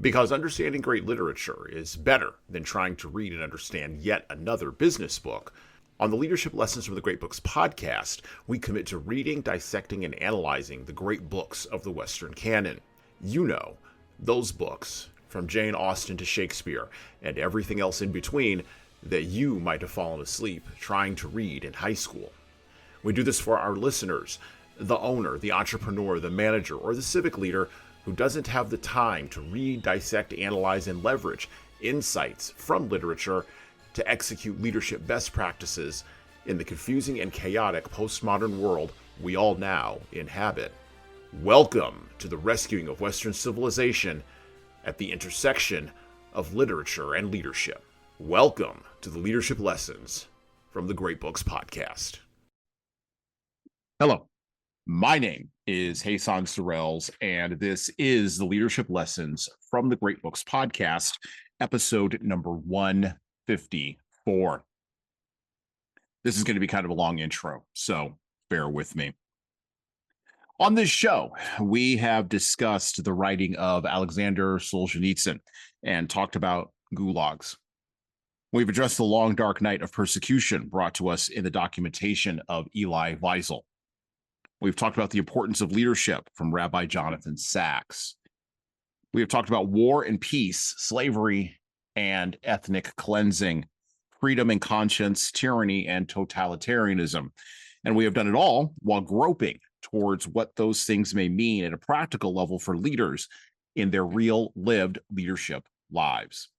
Because understanding great literature is better than trying to read and understand yet another business book. On the Leadership Lessons from the Great Books podcast, we commit to reading, dissecting, and analyzing the great books of the Western canon. You know, those books, from Jane Austen to Shakespeare, and everything else in between, that you might have fallen asleep trying to read in high school. We do this for our listeners, the owner, the entrepreneur, the manager, or the civic leader who doesn't have the time to read, dissect, analyze, and leverage insights from literature to execute leadership best practices in the confusing and chaotic postmodern world we all now inhabit. Welcome to the rescuing of Western civilization at the intersection of literature and leadership. Welcome to the Leadership Lessons from the Great Books podcast. Hello, my name is Sorrells, and this is the Leadership Lessons from the Great Books podcast, episode number 154. This is going to be kind of a long intro, so bear with me. On this show, we have discussed the writing of Alexander Solzhenitsyn and talked about gulags. We've addressed the long, dark night of persecution brought to us in the documentation of Elie Wiesel. We've talked about the importance of leadership from Rabbi Jonathan Sacks. We have talked about war and peace, slavery and ethnic cleansing, freedom and conscience, tyranny and totalitarianism. And we have done it all while groping towards what those things may mean at a practical level for leaders in their real lived leadership lives.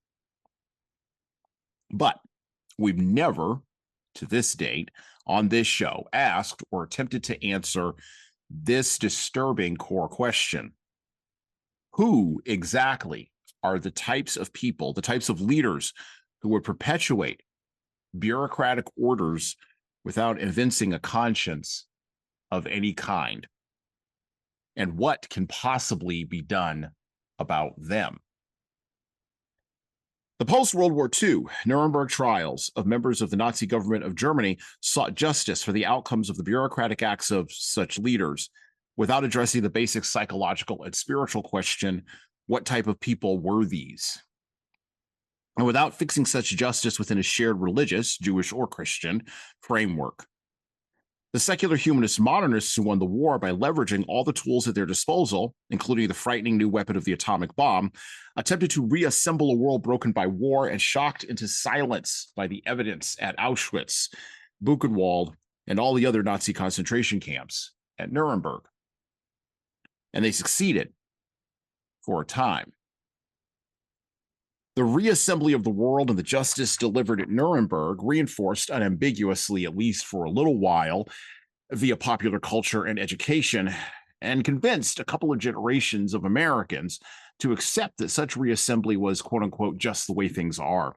But we've never, to this date, on this show, asked or attempted to answer this disturbing core question. Who exactly are the types of people, the types of leaders who would perpetuate bureaucratic orders without evincing a conscience of any kind? And what can possibly be done about them? The post-World War II Nuremberg trials of members of the Nazi government of Germany sought justice for the outcomes of the bureaucratic acts of such leaders without addressing the basic psychological and spiritual question, what type of people were these? And without fixing such justice within a shared religious, Jewish or Christian, framework. The secular humanist modernists who won the war by leveraging all the tools at their disposal, including the frightening new weapon of the atomic bomb, attempted to reassemble a world broken by war and shocked into silence by the evidence at Auschwitz, Buchenwald, and all the other Nazi concentration camps at Nuremberg. And they succeeded for a time. The reassembly of the world and the justice delivered at Nuremberg reinforced unambiguously, at least for a little while, via popular culture and education, and convinced a couple of generations of Americans to accept that such reassembly was, quote unquote, just the way things are.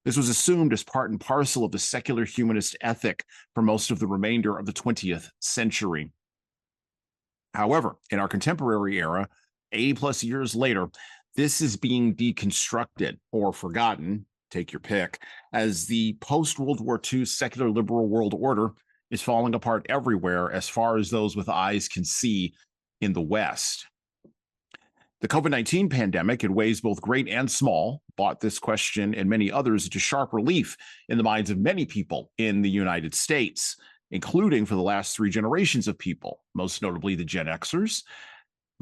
This was assumed as part and parcel of the secular humanist ethic for most of the remainder of the 20th century. However, in our contemporary era, 80 plus years later, this is being deconstructed or forgotten, take your pick, as the post-World War II secular liberal world order is falling apart everywhere as far as those with eyes can see in the West. The COVID-19 pandemic, in ways both great and small, brought this question and many others into sharp relief in the minds of many people in the United States, including for the last three generations of people, most notably the Gen Xers,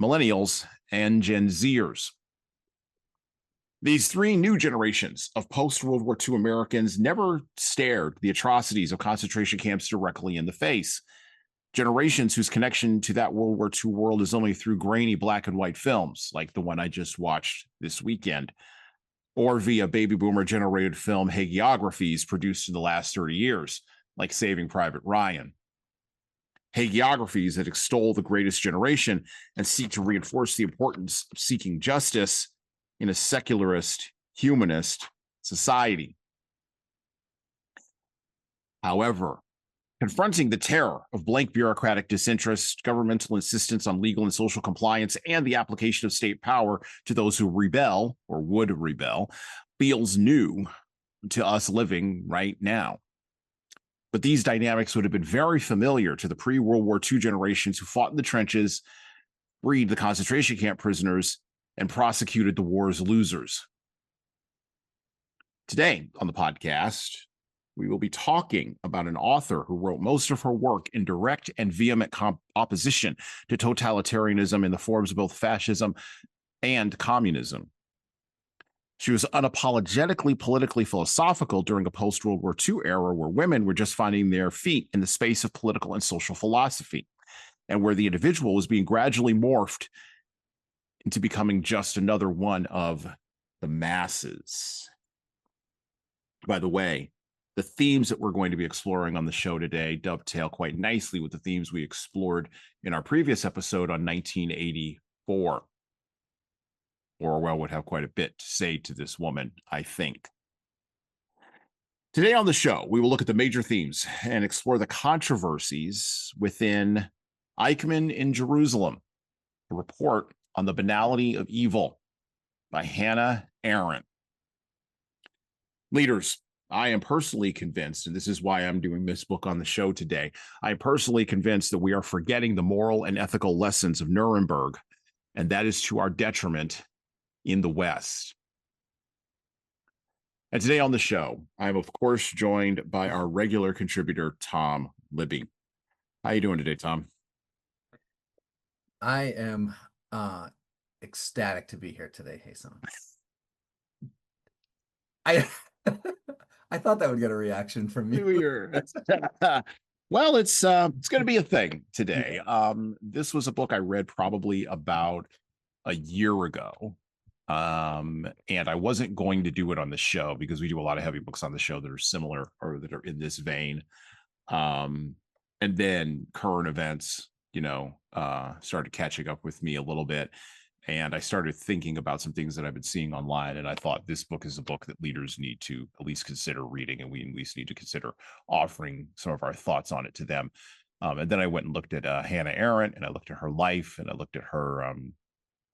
Millennials, and Gen Zers. These three new generations of post-World War II Americans never stared the atrocities of concentration camps directly in the face. Generations whose connection to that World War II world is only through grainy black and white films, like the one I just watched this weekend, or via baby boomer generated film hagiographies produced in the last 30 years, like Saving Private Ryan. Hagiographies that extol the greatest generation and seek to reinforce the importance of seeking justice in a secularist, humanist society. However, confronting the terror of blank bureaucratic disinterest, governmental insistence on legal and social compliance, and the application of state power to those who rebel or would rebel feels new to us living right now. But these dynamics would have been very familiar to the pre-World War II generations who fought in the trenches, freed the concentration camp prisoners, and prosecuted the war's losers. Today on the podcast, we will be talking about an author who wrote most of her work in direct and vehement opposition to totalitarianism in the forms of both fascism and communism. She was unapologetically politically philosophical during a post-World War II era where women were just finding their feet in the space of political and social philosophy, and where the individual was being gradually morphed into becoming just another one of the masses. By the way, the themes that we're going to be exploring on the show today dovetail quite nicely with the themes we explored in our previous episode on 1984. Orwell would have quite a bit to say to this woman, I think. Today on the show, we will look at the major themes and explore the controversies within Eichmann in Jerusalem, a report on the banality of evil by Hannah Arendt. Leaders, I am personally convinced, and this is why I'm doing this book on the show today, I am personally convinced that we are forgetting the moral and ethical lessons of Nuremberg, and that is to our detriment in the West. And today on the show, I'm of course joined by our regular contributor, Tom Libby. How are you doing today, Tom? I am ecstatic to be here today, Jesan. I thought that would get a reaction from you. Well, it's going to be a thing today. This was a book I read probably about a year ago. And I wasn't going to do it on the show because we do a lot of heavy books on the show that are similar or that are in this vein. And then current events, started catching up with me a little bit. And I started thinking about some things that I've been seeing online. And I thought this book is a book that leaders need to at least consider reading. And we at least need to consider offering some of our thoughts on it to them. And then I went and looked at Hannah Arendt, and I looked at her life, and I looked at her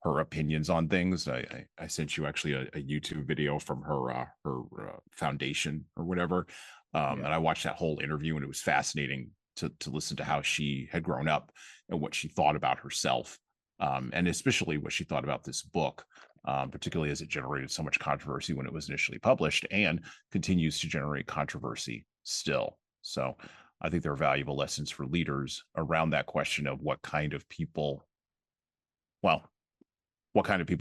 opinions on things. I sent you actually a YouTube video from her foundation or whatever. And I watched that whole interview, and it was fascinating to listen to how she had grown up and what she thought about herself. And especially what she thought about this book, particularly as it generated so much controversy when it was initially published and continues to generate controversy still. So I think there are valuable lessons for leaders around that question of what kind of people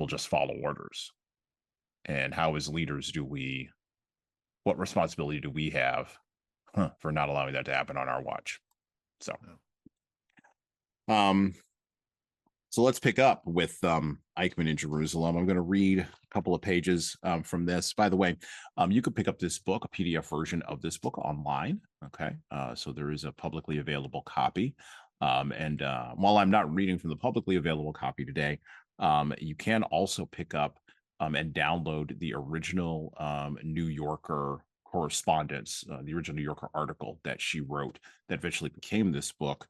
just follow orders, and how as leaders what responsibility do we have for not allowing that to happen on our watch? So, so let's pick up with Eichmann in Jerusalem. I'm going to read a couple of pages from this. By the way, you could pick up this book, a PDF version of this book online. Okay, so there is a publicly available copy. And while I'm not reading from the publicly available copy today, you can also pick up and download the original New Yorker correspondence, the original New Yorker article that she wrote that eventually became this book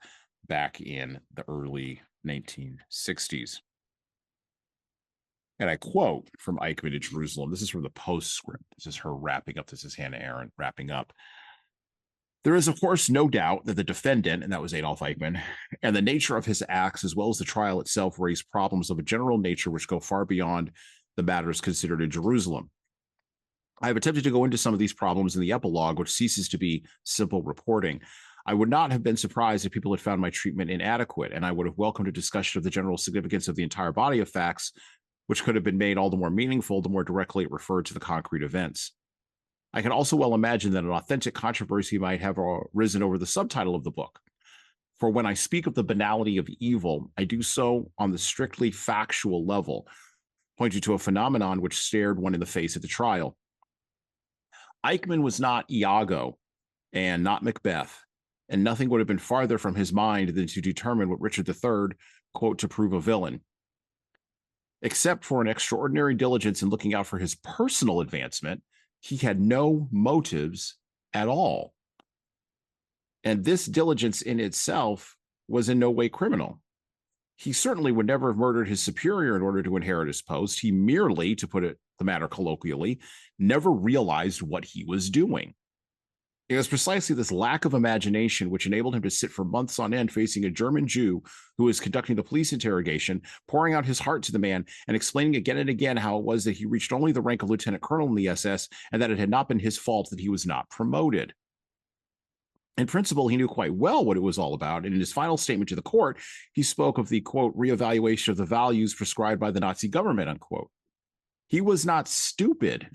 back in the early 1960s. And I quote from Eichmann in Jerusalem. This is from the postscript. This is her wrapping up. This is Hannah Arendt wrapping up. There is, of course, no doubt that the defendant, and that was Adolf Eichmann, and the nature of his acts, as well as the trial itself, raised problems of a general nature which go far beyond the matters considered in Jerusalem. I have attempted to go into some of these problems in the epilogue, which ceases to be simple reporting. I would not have been surprised if people had found my treatment inadequate, and I would have welcomed a discussion of the general significance of the entire body of facts, which could have been made all the more meaningful the more directly it referred to the concrete events. I can also well imagine that an authentic controversy might have arisen over the subtitle of the book. For when I speak of the banality of evil, I do so on the strictly factual level, pointing to a phenomenon which stared one in the face at the trial. Eichmann was not Iago and not Macbeth, and nothing would have been farther from his mind than to determine what Richard III, quote, to prove a villain. Except for an extraordinary diligence in looking out for his personal advancement, he had no motives at all. And this diligence in itself was in no way criminal. He certainly would never have murdered his superior in order to inherit his post. He merely, to put it the matter colloquially, never realized what he was doing. It was precisely this lack of imagination which enabled him to sit for months on end facing a German Jew who was conducting the police interrogation, pouring out his heart to the man and explaining again and again how it was that he reached only the rank of lieutenant colonel in the SS and that it had not been his fault that he was not promoted. In principle, he knew quite well what it was all about, and in his final statement to the court, he spoke of the, quote, reevaluation of the values prescribed by the Nazi government, unquote. He was not stupid.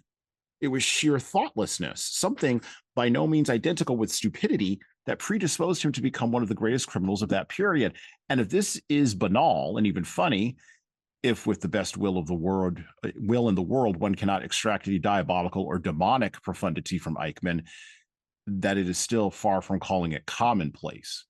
It was sheer thoughtlessness, something by no means identical with stupidity that predisposed him to become one of the greatest criminals of that period. And if this is banal and even funny, if with the best will in the world, one cannot extract any diabolical or demonic profundity from Eichmann, that it is still far from calling it commonplace.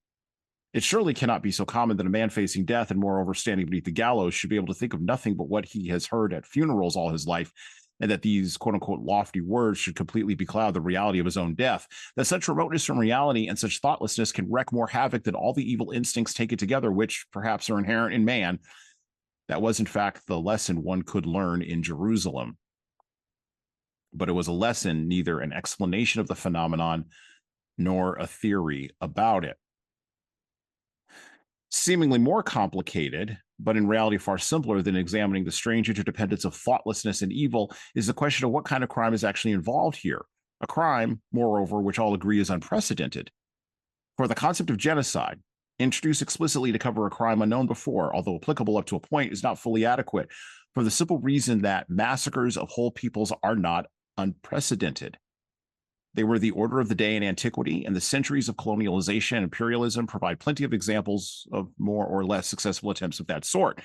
It surely cannot be so common that a man facing death and moreover standing beneath the gallows should be able to think of nothing but what he has heard at funerals all his life, and that these quote unquote lofty words should completely becloud the reality of his own death, that such remoteness from reality and such thoughtlessness can wreak more havoc than all the evil instincts taken together, which perhaps are inherent in man. That was in fact the lesson one could learn in Jerusalem. But it was a lesson, neither an explanation of the phenomenon nor a theory about it. Seemingly more complicated, but in reality far simpler than examining the strange interdependence of thoughtlessness and evil, is the question of what kind of crime is actually involved here. A crime, moreover, which all agree is unprecedented. For the concept of genocide, introduced explicitly to cover a crime unknown before, although applicable up to a point, is not fully adequate, for the simple reason that massacres of whole peoples are not unprecedented. They were the order of the day in antiquity, and the centuries of colonialization and imperialism provide plenty of examples of more or less successful attempts of that sort.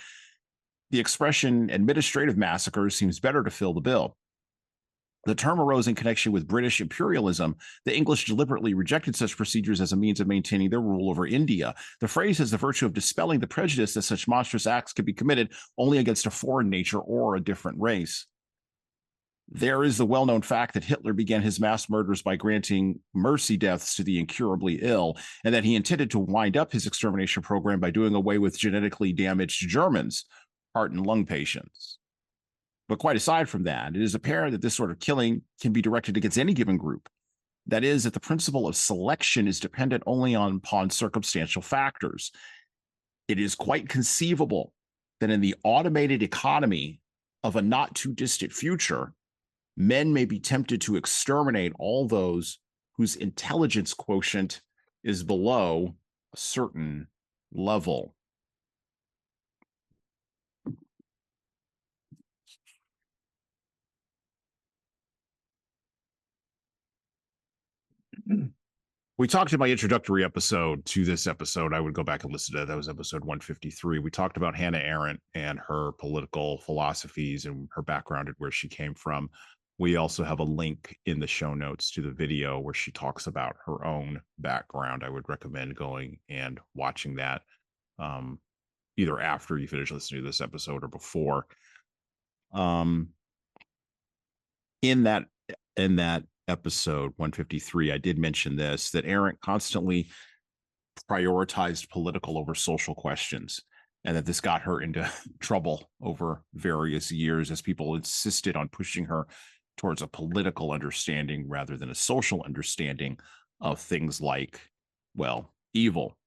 The expression administrative massacres seems better to fill the bill. The term arose in connection with British imperialism. The English deliberately rejected such procedures as a means of maintaining their rule over India. The phrase has the virtue of dispelling the prejudice that such monstrous acts could be committed only against a foreign nature or a different race. There is the well-known fact that Hitler began his mass murders by granting mercy deaths to the incurably ill, and that he intended to wind up his extermination program by doing away with genetically damaged Germans, heart and lung patients. But quite aside from that, it is apparent that this sort of killing can be directed against any given group. That is, that the principle of selection is dependent only upon circumstantial factors. It is quite conceivable that in the automated economy of a not too distant future, men may be tempted to exterminate all those whose intelligence quotient is below a certain level. We talked in my introductory episode to this episode. I would go back and listen to that. That was episode 153. We talked about Hannah Arendt and her political philosophies and her background and where she came from. We also have a link in the show notes to the video where she talks about her own background. I would recommend going and watching that either after you finish listening to this episode or before. In that episode 153, I did mention this, that Arendt constantly prioritized political over social questions, and that this got her into trouble over various years as people insisted on pushing her towards a political understanding rather than a social understanding of things like, well, evil.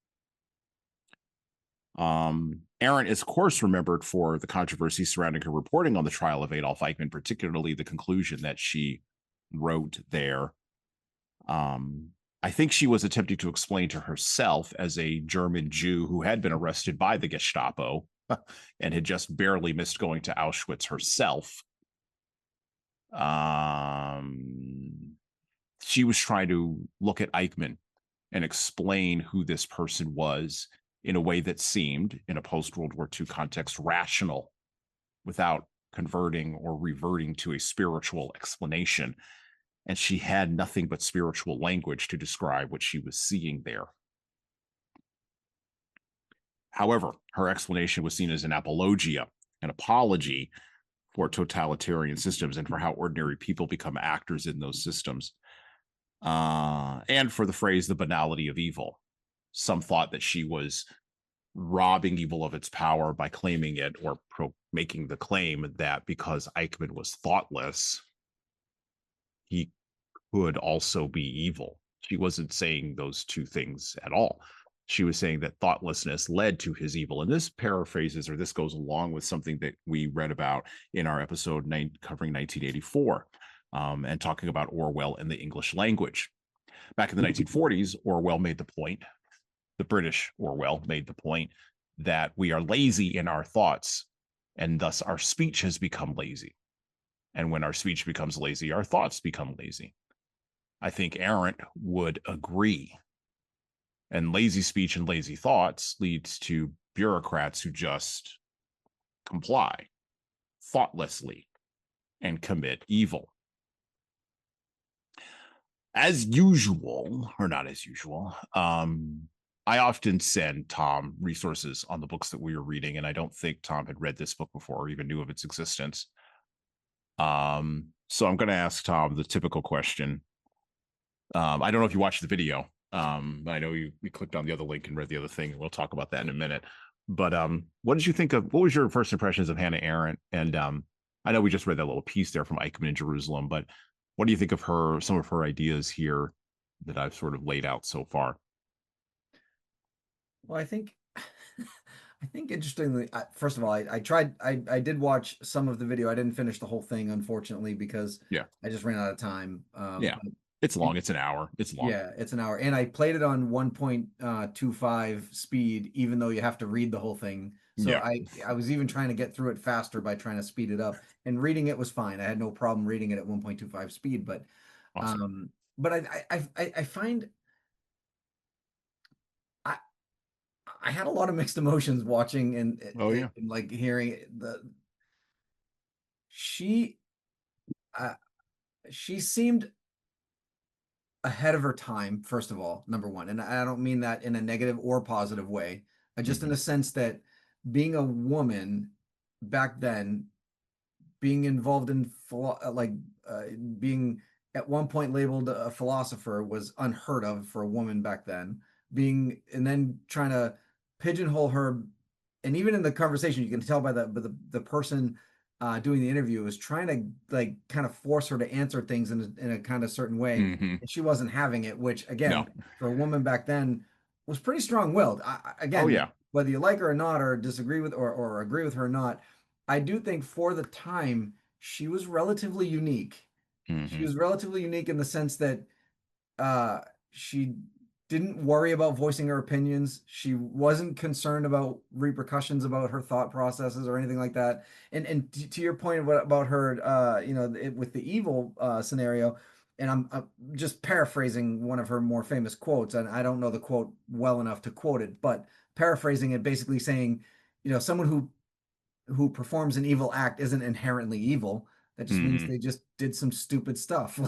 Arendt is, of course, remembered for the controversy surrounding her reporting on the trial of Adolf Eichmann, particularly the conclusion that she wrote there. I think she was attempting to explain to herself as a German Jew who had been arrested by the Gestapo and had just barely missed going to Auschwitz herself. She was trying to look at Eichmann and explain who this person was in a way that seemed, in a post-World War II context, rational, without converting or reverting to a spiritual explanation. And she had nothing but spiritual language to describe what she was seeing there. However, her explanation was seen as an apologia, an apology for totalitarian systems and for how ordinary people become actors in those systems. And for the phrase, the banality of evil. Some thought that she was robbing evil of its power by claiming it, or making the claim that because Eichmann was thoughtless, he could also be evil. She wasn't saying those two things at all. She was saying that thoughtlessness led to his evil. And this paraphrases, or this goes along with something that we read about in our episode covering 1984, and talking about Orwell and the English language. Back in the 1940s, Orwell made the point, the British Orwell made the point, that we are lazy in our thoughts, and thus our speech has become lazy. And when our speech becomes lazy, our thoughts become lazy. I think Arendt would agree. And lazy speech and lazy thoughts leads to bureaucrats who just comply thoughtlessly and commit evil. As usual, or not as usual, I often send Tom resources on the books that we were reading, and I don't think Tom had read this book before or even knew of its existence. So I'm going to ask Tom the typical question. I don't know if you watched the video. I know you clicked on the other link and read the other thing, and we'll talk about that in a minute. But what did you think of? What was your first impressions of Hannah Arendt? And I know we just read that little piece there from Eichmann in Jerusalem, but what do you think of her? Some of her ideas here that I've sort of laid out so far. Well, I think I think interestingly, first of all, I did watch some of the video. I didn't finish the whole thing, unfortunately, because Yeah, I just ran out of time. yeah, it's long. It's an hour. It's long. Yeah, it's an hour. And I played it on 1.25 speed, even though you have to read the whole thing. So Yeah. I was even trying to get through it faster by trying to speed it up. And reading it was fine. I had no problem reading it at 1.25 speed, Awesome. um but I find I I had a lot of mixed emotions watching Oh yeah. and like hearing the she uh, she seemed ahead of her time, first of all, number one. And I don't mean that in a negative or positive way, just in Mm-hmm. the sense that being a woman back then, being involved in being at one point labeled a philosopher was unheard of for a woman back then. Being and then trying to pigeonhole her, and even in the conversation, you can tell by the person doing the interview is trying to like kind of force her to answer things in a kind of certain way, Mm-hmm. and she wasn't having it. Which No. again, for a woman back then, was pretty strong-willed. Oh Again, yeah. whether you like her or not, or disagree with or agree with her or not, I do think for the time she was relatively unique. She Mm-hmm. was relatively unique in the sense that uh, she didn't worry about voicing her opinions. She wasn't concerned about repercussions about her thought processes or anything like that. And to your point about her, with the evil scenario, and I'm just paraphrasing one of her more famous quotes, and I don't know the quote well enough to quote it, but paraphrasing it, basically saying, someone who performs an evil act isn't inherently evil. That just means Mm-hmm. they just did some stupid stuff.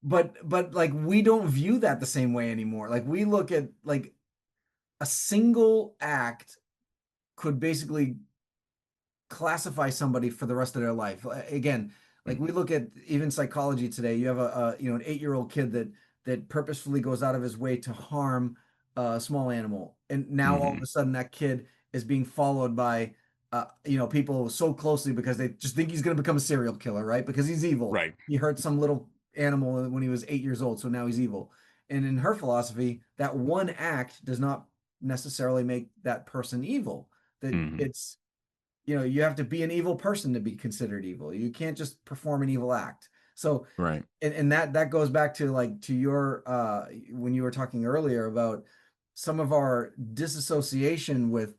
But but like we don't view that the same way anymore. Like we look at like a single act could basically classify somebody for the rest of their life. Again, like we look at even psychology today. You have an 8-year-old kid that purposefully goes out of his way to harm a small animal, and now all of Mm-hmm. a sudden that kid is being followed by people so closely because they just think he's going to become a serial killer, right? Because he's evil. Right. He hurt some little animal when he was 8 years old, so now he's evil. And in her philosophy, that one act does not necessarily make that person evil. That Mm-hmm. it's you have to be an evil person to be considered evil. You can't just perform an evil act. So, Right. and that goes back to like to your when you were talking earlier about some of our disassociation with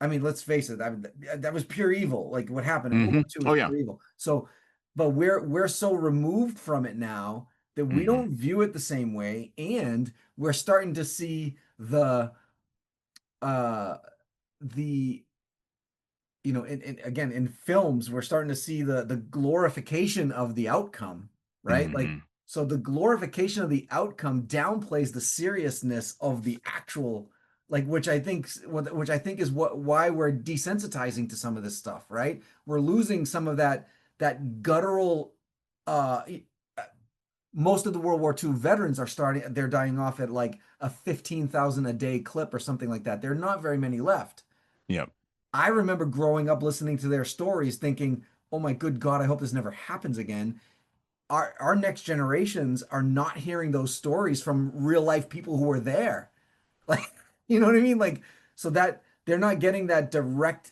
I mean, let's face it, that was pure evil. Like what happened in World Mm-hmm. War II was Oh yeah. pure evil. So, but we're so removed from it now that we Mm-hmm. don't view it the same way, and we're starting to see uh the and again in films we're starting to see the glorification of the outcome, right? Like Mm-hmm. so the glorification of the outcome downplays the seriousness of the actual, like which I think is why we're desensitizing to some of this stuff, right? We're losing some of that guttural uh most of the World War II veterans they're dying off at like a 15,000 a day clip or something like that. There are not very many left. Yep. I remember growing up listening to their stories thinking, oh my good God, I hope this never happens again. our next generations are not hearing those stories from real life people who were there. Like, you know what I mean? Like, so that they're not getting that direct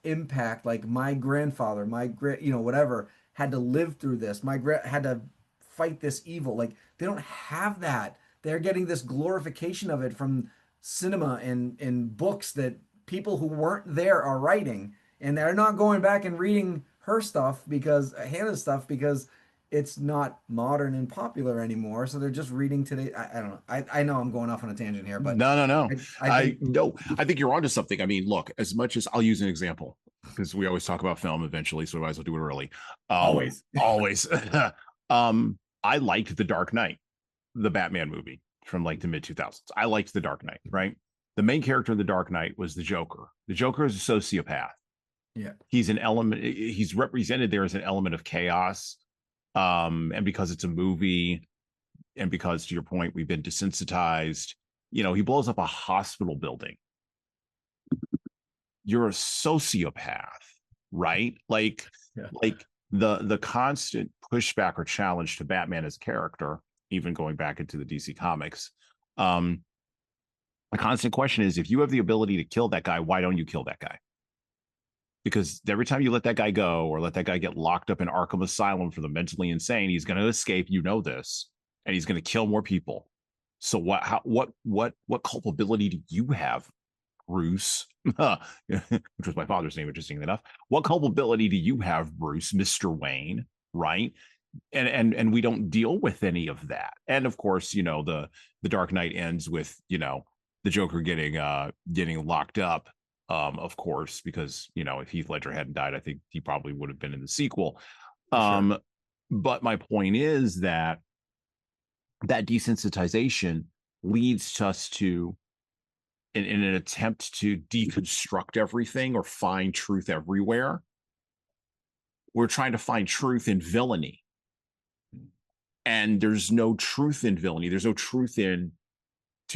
impact. Like my grandfather, whatever, had to live through this. Had to fight this evil. Like they don't have that. They're getting this glorification of it from cinema and books that people who weren't there are writing, and they're not going back and reading her stuff because Hannah's stuff because it's not modern and popular anymore. So they're just reading today. I don't know. I know I'm going off on a tangent here, but No, no, no. I think No, I think you're onto something. I mean, look, as much as I'll use an example because we always talk about film eventually, so we might as well do it early. always. Always. I liked The Dark Knight, the Batman movie from like the mid 2000s. I liked The Dark Knight, right? The main character in The Dark Knight was the Joker. The Joker is a sociopath. Yeah. He's an element, he's represented there as an element of chaos. And because it's a movie, and because to your point, we've been desensitized, he blows up a hospital building. You're a sociopath, right? Like, Yeah. like the constant pushback or challenge to Batman as a character, even going back into the DC comics. The constant question is, if you have the ability to kill that guy, why don't you kill that guy? Because every time you let that guy go or let that guy get locked up in Arkham Asylum for the mentally insane, he's going to escape. You know this, and he's going to kill more people. So what culpability do you have, Bruce? Which was my father's name, interestingly enough. What culpability do you have, Bruce, Mr. Wayne? Right? And we don't deal with any of that. And of course, the Dark Knight ends with the Joker getting locked up. Of course, because if Heath Ledger hadn't died, I think he probably would have been in the sequel. Sure. But my point is that desensitization leads us to, in an attempt to deconstruct everything or find truth everywhere, we're trying to find truth in villainy. And there's no truth in villainy. There's no truth in,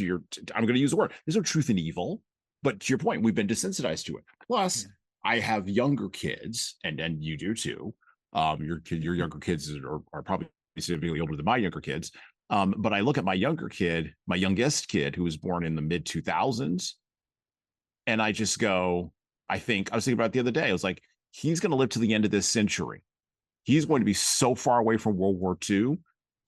I'm going to use the word, there's no truth in evil. But to your point, we've been desensitized to it. Plus, Yeah. I have younger kids, and you do too. Your younger kids are probably significantly older than my younger kids. But I look at my youngest kid, who was born in the mid 2000s, and I just go, I was thinking about it the other day. I was like, he's going to live to the end of this century. He's going to be so far away from World War II.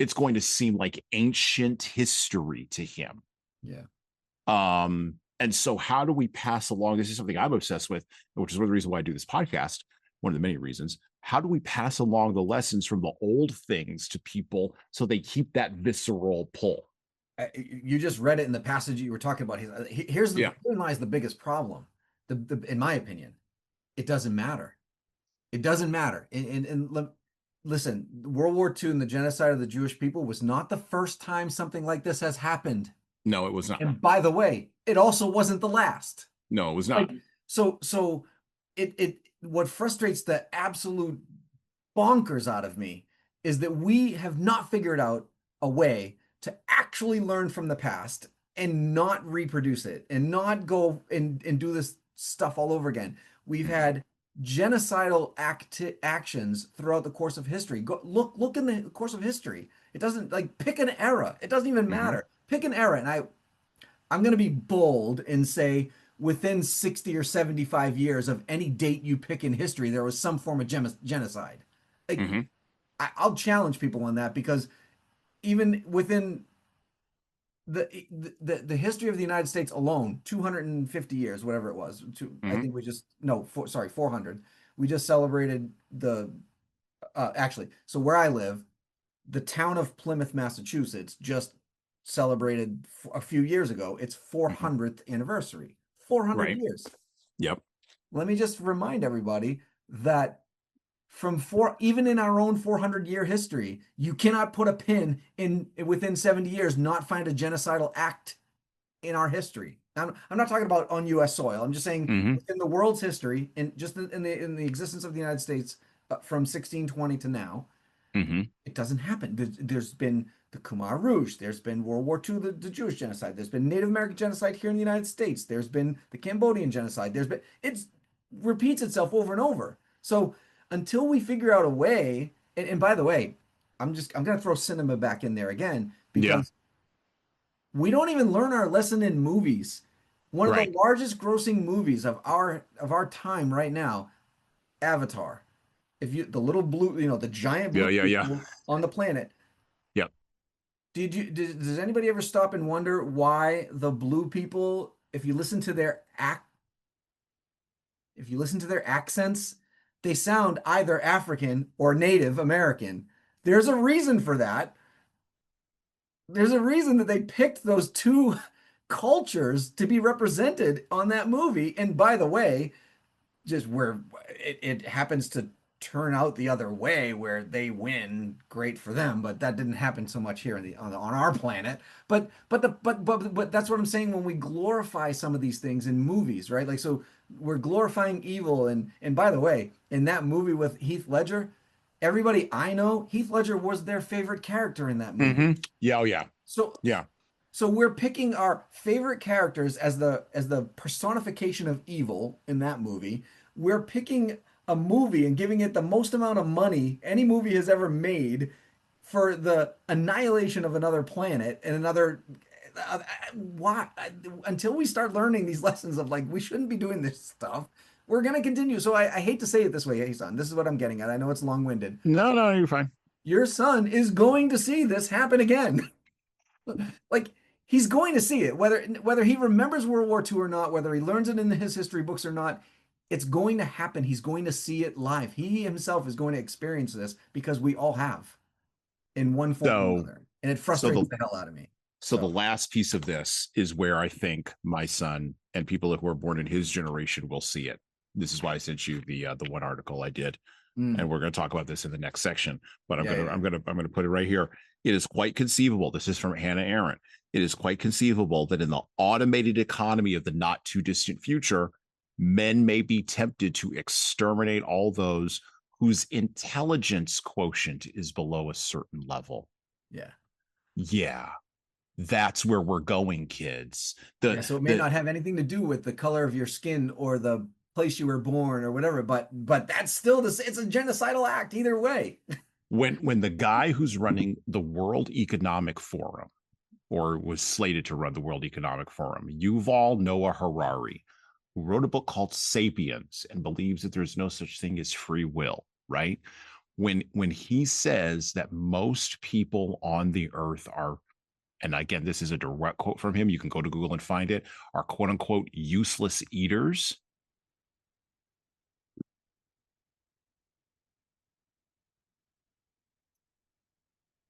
It's going to seem like ancient history to him. Yeah. And so how do we pass along? This is something I'm obsessed with, which is one of the reasons why I do this podcast. One of the many reasons. How do we pass along the lessons from the old things to people so they keep that visceral pull? You just read it in the passage you were talking about. Here lies the biggest problem. In my opinion, it doesn't matter. It doesn't matter. Listen, World War II and the genocide of the Jewish people was not the first time something like this has happened. No, it was not. And by the way, it also wasn't the last. No, it was not. So what frustrates the absolute bonkers out of me is that we have not figured out a way to actually learn from the past and not reproduce it and not go and do this stuff all over again. We've had genocidal actions throughout the course of history. Look in the course of history. It doesn't, like, pick an era. It doesn't even matter. Pick an era, and I'm going to be bold and say within 60 or 75 years of any date you pick in history, there was some form of genocide. Like, I'll challenge people on that, because even within the history of the United States alone, 250 years, whatever it was, I think 400. We just celebrated actually, so where I live, the town of Plymouth, Massachusetts, just celebrated a few years ago its 400th anniversary. 400 years. Yep. Let me just remind everybody that even in our own 400-year history, you cannot put a pin in within 70 years not find a genocidal act in our history. I'm not talking about on U.S. soil. I'm just saying within the world's history, and just in the existence of the United States from 1620 to now, it doesn't happen. There's been the Khmer Rouge. There's been World War II, the Jewish genocide. There's been Native American genocide here in the United States. There's been the Cambodian genocide. It repeats itself over and over. So until we figure out a way, And by the way, I'm gonna throw cinema back in there again Yeah. because we don't even learn our lesson in movies. One of the Right. largest grossing movies of our time right now, Avatar. If you the little blue, the giant Yeah. blue Yeah. Yeah. people on the planet. Yeah. Does anybody ever stop and wonder why the blue people, if you listen to their accents, they sound either African or Native American? There's a reason for that. There's a reason that they picked those two cultures to be represented on that movie. And by the way, just where it happens to turn out the other way where they win, great for them, but that didn't happen so much here on our planet. But that's what I'm saying when we glorify some of these things in movies, right? Like, so we're glorifying evil. And by the way, in that movie with Heath Ledger, everybody I know, Heath Ledger was their favorite character in that movie. Mm-hmm. Yeah. Oh, yeah. So Yeah. so we're picking our favorite characters as the personification of evil in that movie. We're picking a movie and giving it the most amount of money any movie has ever made for the annihilation of another planet and another why until we start learning these lessons of like we shouldn't be doing this stuff, we're gonna continue. So I hate to say it this way, hey son, this is what I'm getting at. I know it's long-winded. No, no, you're fine. Your son is going to see this happen again. Like he's going to see it, whether he remembers World War II or not, whether he learns it in his history books or not. It's going to happen. He's going to see it live. He himself is going to experience this because we all have in one form or So, another, and it so frustrates the the hell out of me. so the So, last piece of this is where I think my son and people who are born in his generation will see it. This is why I sent you the one article I did, and we're going to talk about this in the next section. But yeah, yeah, I'm gonna put it right here. It is quite conceivable. This is from Hannah Arendt. It is quite conceivable that in the automated economy of the not too distant future, men may be tempted to exterminate all those whose intelligence quotient is below a certain level. yeah, Yeah, that's where we're going, kids. yeah. So it may The not have anything to do with the color of your skin or the place you were born or whatever, but that's still it's a genocidal act either way. when the guy who's running the World Economic Forum or was slated to run the World Economic Forum, Yuval Noah Harari, who wrote a book called Sapiens and believes that there's no such thing as free will, right? When he says that most people on the earth are, and again, this is a direct quote from him, you can go to Google and find it, are quote unquote useless eaters.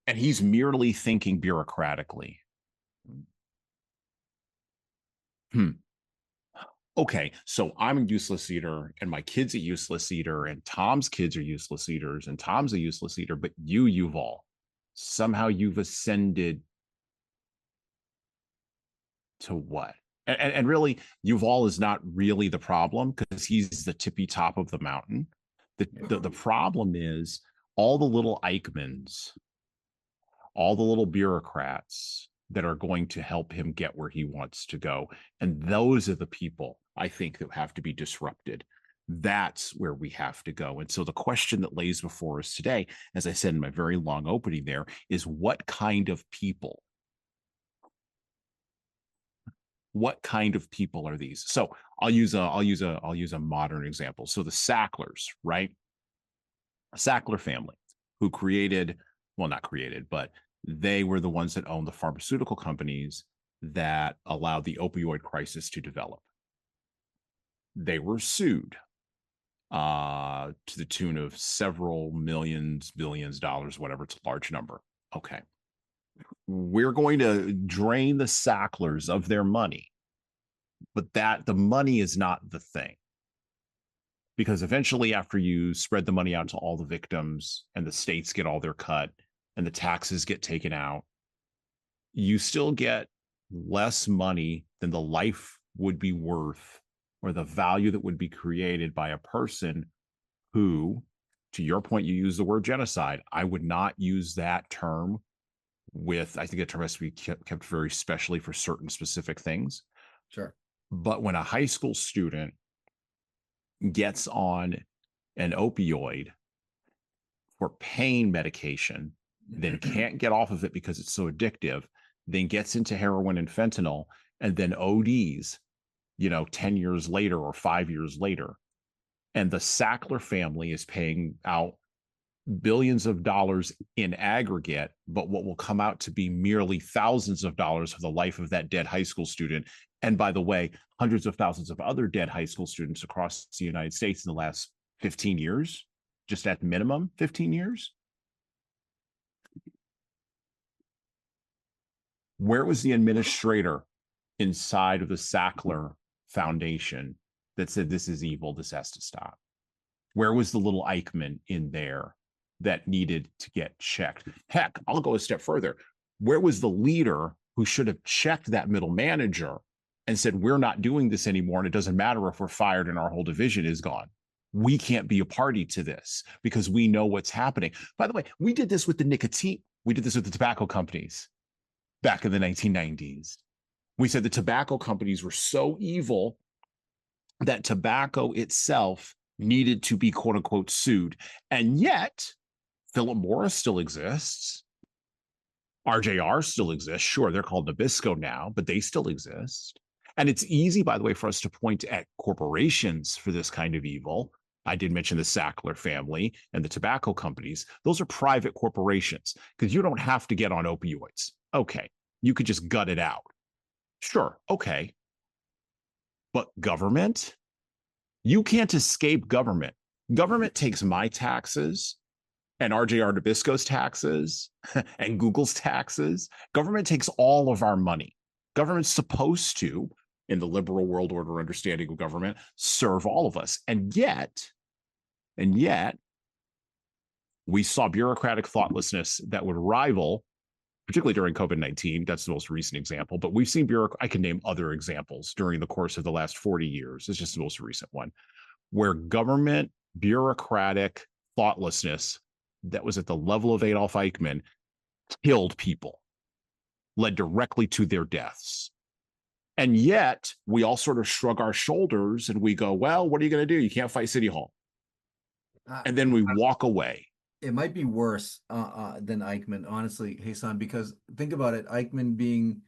And he's merely thinking bureaucratically. Hmm. Okay, so I'm a useless eater, and my kid's a useless eater, and Tom's kids are useless eaters, and Tom's a useless eater, but Yuval, somehow you've ascended to what? And really, Yuval is not really the problem because he's the tippy top of the mountain. The problem is all the little Eichmanns, all the little bureaucrats that are going to help him get where he wants to go. And those are the people I think that have to be disrupted. That's where we have to go. And so the question that lays before us today, as I said in my very long opening there, is what kind of people? What kind of people are these? So I'll use a modern example. So the Sacklers, right? Sackler family, who created, well, not created, but they were the ones that owned the pharmaceutical companies that allowed the opioid crisis to develop. They were sued to the tune of several millions, billions of dollars, whatever. It's a large number. Okay. We're going to drain the Sacklers of their money, but that the money is not the thing. Because eventually, after you spread the money out to all the victims and the states get all their cut and the taxes get taken out, you still get less money than the life would be worth or the value that would be created by a person who, to your point, you use the word genocide. I would not use that term with, I think that term has to be kept very specially for certain specific things. Sure. But when a high school student gets on an opioid for pain medication, then can't get off of it because it's so addictive, then gets into heroin and fentanyl, and then ODs, 10 years later or 5 years later. And the Sackler family is paying out billions of dollars in aggregate, but what will come out to be merely thousands of dollars for the life of that dead high school student. And by the way, hundreds of thousands of other dead high school students across the United States in the last 15 years, just at minimum 15 years. Where was the administrator inside of the Sackler Foundation that said this is evil, this has to stop? Where was the little Eichmann in there that needed to get checked? Heck, I'll go a step further. Where was the leader who should have checked that middle manager and said, we're not doing this anymore, and it doesn't matter if we're fired and our whole division is gone? We can't be a party to this because we know what's happening. By the way, we did this with the nicotine. We did this with the tobacco companies back in the 1990s. We said the tobacco companies were so evil that tobacco itself needed to be, quote unquote, sued. And yet, Philip Morris still exists. RJR still exists. Sure, they're called Nabisco now, but they still exist. And it's easy, by the way, for us to point at corporations for this kind of evil. I did mention the Sackler family and the tobacco companies. Those are private corporations because you don't have to get on opioids. Okay, you could just gut it out. Sure, okay. But government? You can't escape government. Government takes my taxes and RJR Nabisco's taxes and Google's taxes. Government takes all of our money. Government's supposed to, in the liberal world order understanding of government, serve all of us. And yet, we saw bureaucratic thoughtlessness that would rival, particularly during COVID-19. That's the most recent example, but we've seen I can name other examples during the course of the last 40 years. It's just the most recent one, where government bureaucratic thoughtlessness that was at the level of Adolf Eichmann killed people, led directly to their deaths. And yet we all sort of shrug our shoulders and we go, well, what are you going to do? You can't fight City Hall. And then we walk away. It might be worse than Eichmann, honestly, Jesan, because think about it. Eichmann being,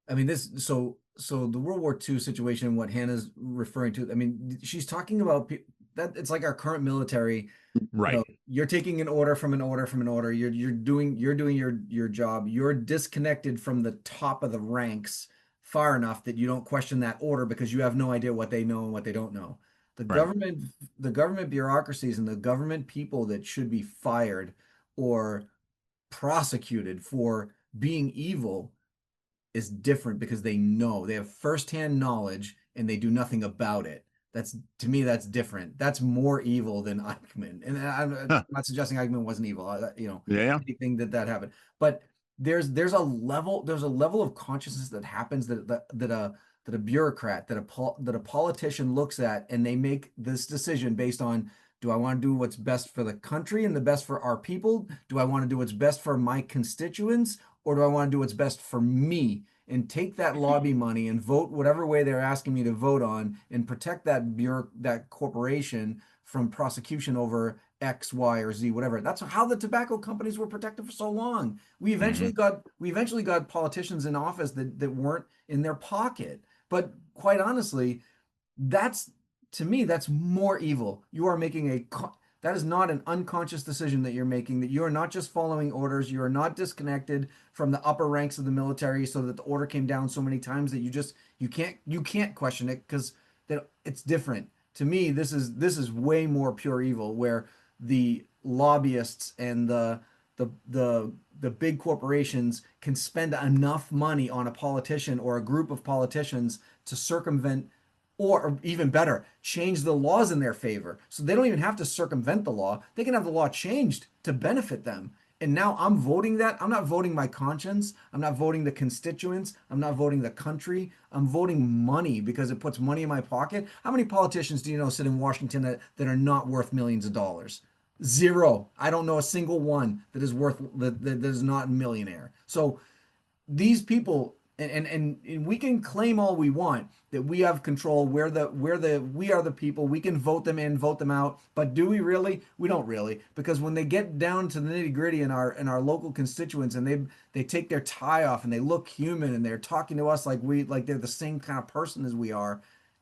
I mean, so the World War II situation, what Hannah's referring to, I mean, she's talking about that it's like our current military. Right. You're taking an order from an order from an order. You're doing your job. You're disconnected from the top of the ranks far enough that you don't question that order because you have no idea what they know and what they don't know. The government bureaucracies and the government people that should be fired or prosecuted for being evil is different because they have firsthand knowledge and they do nothing about it. To me, that's different. That's more evil than Eichmann. And I'm not suggesting Eichmann wasn't evil. Anything that happened. But there's a level of consciousness that happens that a bureaucrat, that a politician looks at, and they make this decision based on, do I want to do what's best for the country and the best for our people? Do I want to do what's best for my constituents? Or do I want to do what's best for me and take that lobby money and vote whatever way they're asking me to vote on and protect that corporation from prosecution over X, Y, or Z, whatever. That's how the tobacco companies were protected for so long. We eventually got politicians in office that weren't in their pocket. But quite honestly, to me, that's more evil. You are making that is not an unconscious decision that you're making, that you are not just following orders. You are not disconnected from the upper ranks of the military so that the order came down so many times that you can't question it because it's different. To me, this is way more pure evil, where the lobbyists and the big corporations can spend enough money on a politician or a group of politicians to circumvent, or even better, change the laws in their favor. So they don't even have to circumvent the law. They can have the law changed to benefit them. And now I'm voting that. I'm not voting my conscience. I'm not voting the constituents. I'm not voting the country. I'm voting money because it puts money in my pocket. How many politicians do you know sit in Washington that are not worth millions of dollars? Zero. I don't know a single one that is not a millionaire. So these people And we can claim all we want that we have control. We are the people. We can vote them in, vote them out. But do we really? We don't really, because when they get down to the nitty gritty in our local constituents, and they take their tie off and they look human and they're talking to us like they're the same kind of person as we are,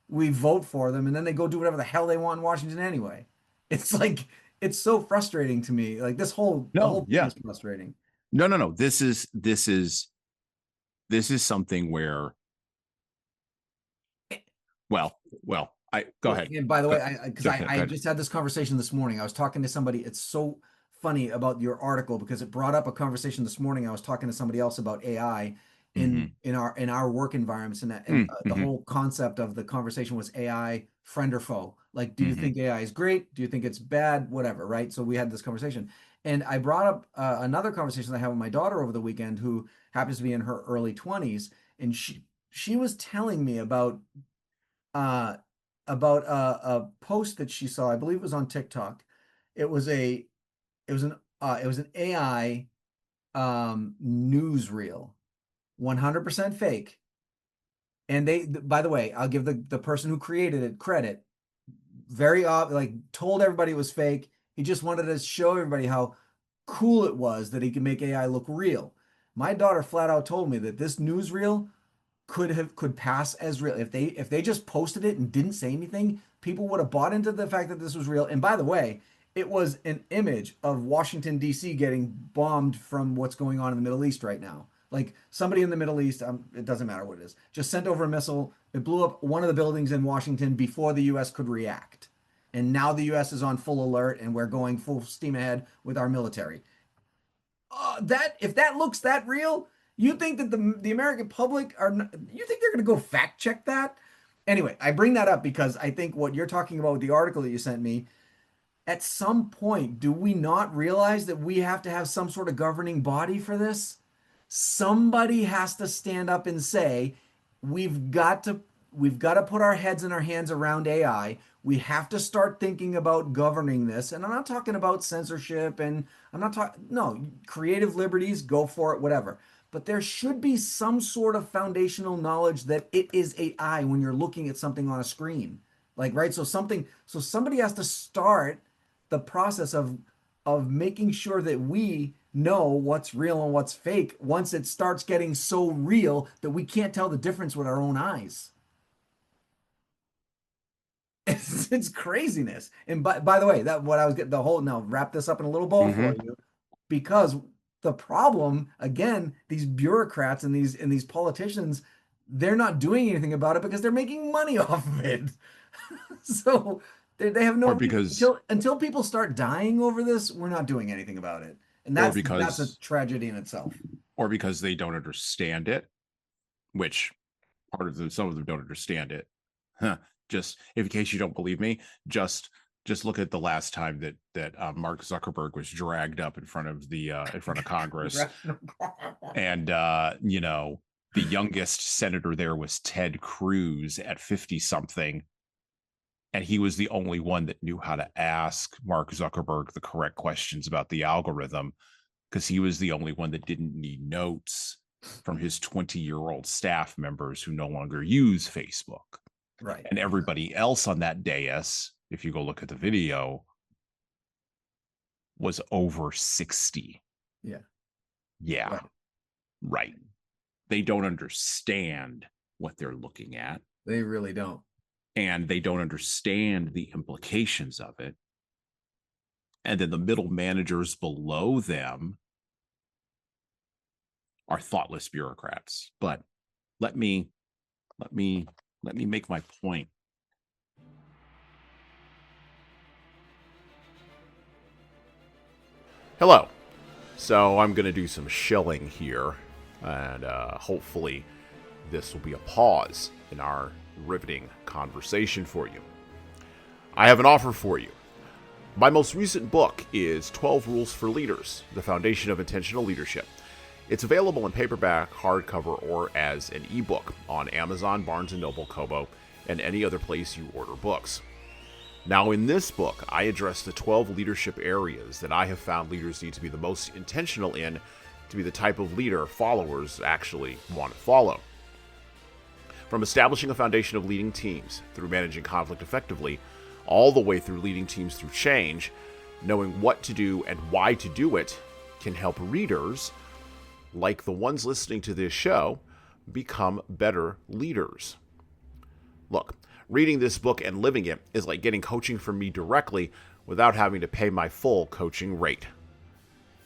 we vote for them, and then they go do whatever the hell they want in Washington anyway. It's like it's so frustrating to me. Like the whole No, thing yeah. is frustrating. No. This is something where, well, I go ahead. And by the Go, way, because go I ahead. just had this conversation this morning. I was talking to somebody. It's so funny about your article because it brought up a conversation this morning. I was talking to somebody else about AI Mm-hmm. in our work environments, the Mm-hmm. whole concept of the conversation was AI friend or foe. Like, do you Mm-hmm. think AI is great? Do you think it's bad? Whatever, right? So we had this conversation, and I brought up another conversation I had with my daughter over the weekend, who happens to be in her early 20s, and she was telling me uh, about a post that she saw. I believe it was on TikTok. It was a it was an AI newsreel, 100% fake. And by the way, I'll give the person who created it credit. Very like told everybody it was fake. He just wanted to show everybody how cool it was that he could make AI look real. My daughter flat out told me that this newsreel could pass as real. If they just posted it and didn't say anything, people would have bought into the fact that this was real. And by the way, it was an image of Washington D.C. getting bombed from what's going on in the Middle East right now. Like somebody in the Middle East, it doesn't matter what it is, just sent over a missile. It blew up one of the buildings in Washington before the U.S. could react. And now the U.S. is on full alert, and we're going full steam ahead with our military. That if that looks that real, you think that the American public are not, you think they're going to go fact check that? Anyway, I bring that up because I think what you're talking about with the article that you sent me, at some point, do we not realize that we have to have some sort of governing body for this? Somebody has to stand up and say, we've got to we've got to put our heads in our hands around AI. We have to start thinking about governing this. And I'm not talking about censorship and I'm not talking no, creative liberties, go for it, whatever. But there should be some sort of foundational knowledge that it is AI when you're looking at something on a screen. Like, right? So somebody has to start the process of making sure that we know what's real and what's fake once it starts getting so real that we can't tell the difference with our own eyes. It's craziness. And by the way, that what I was getting the whole now wrap this up in a little bow Mm-hmm. for you because the problem again, these bureaucrats and these politicians, they're not doing anything about it because they're making money off of it. So they have no Or reason because until people start dying over this, we're not doing anything about it. And or that's a because tragedy in itself. or because they don't understand it, which part of them, some of them don't understand it. Huh. Just in case you don't believe me, just look at the last time that Mark Zuckerberg was dragged up in front of Congress, and the youngest senator there was Ted Cruz at 50 something, and he was the only one that knew how to ask Mark Zuckerberg the correct questions about the algorithm because he was the only one that didn't need notes from his 20-year-old staff members who no longer use Facebook. Right. And everybody else on that dais, if you go look at the video, was over 60. Yeah. Yeah, Right. right. They don't understand what they're looking at, They really don't. and they don't understand the implications of it. And then the middle managers below them are thoughtless bureaucrats. But let me make my point. Hello. So I'm going to do some shilling here, and hopefully this will be a pause in our riveting conversation for you. I have an offer for you. My most recent book is 12 Rules for Leaders, The Foundation of Intentional Leadership. It's available in paperback, hardcover, or as an ebook on Amazon, Barnes & Noble, Kobo, and any other place you order books. Now, in this book, I address the 12 leadership areas that I have found leaders need to be the most intentional in to be the type of leader followers actually want to follow. From establishing a foundation of leading teams through managing conflict effectively, all the way through leading teams through change, knowing what to do and why to do it can help readers, like the ones listening to this show, become better leaders. Look, reading this book and living it is like getting coaching from me directly without having to pay my full coaching rate.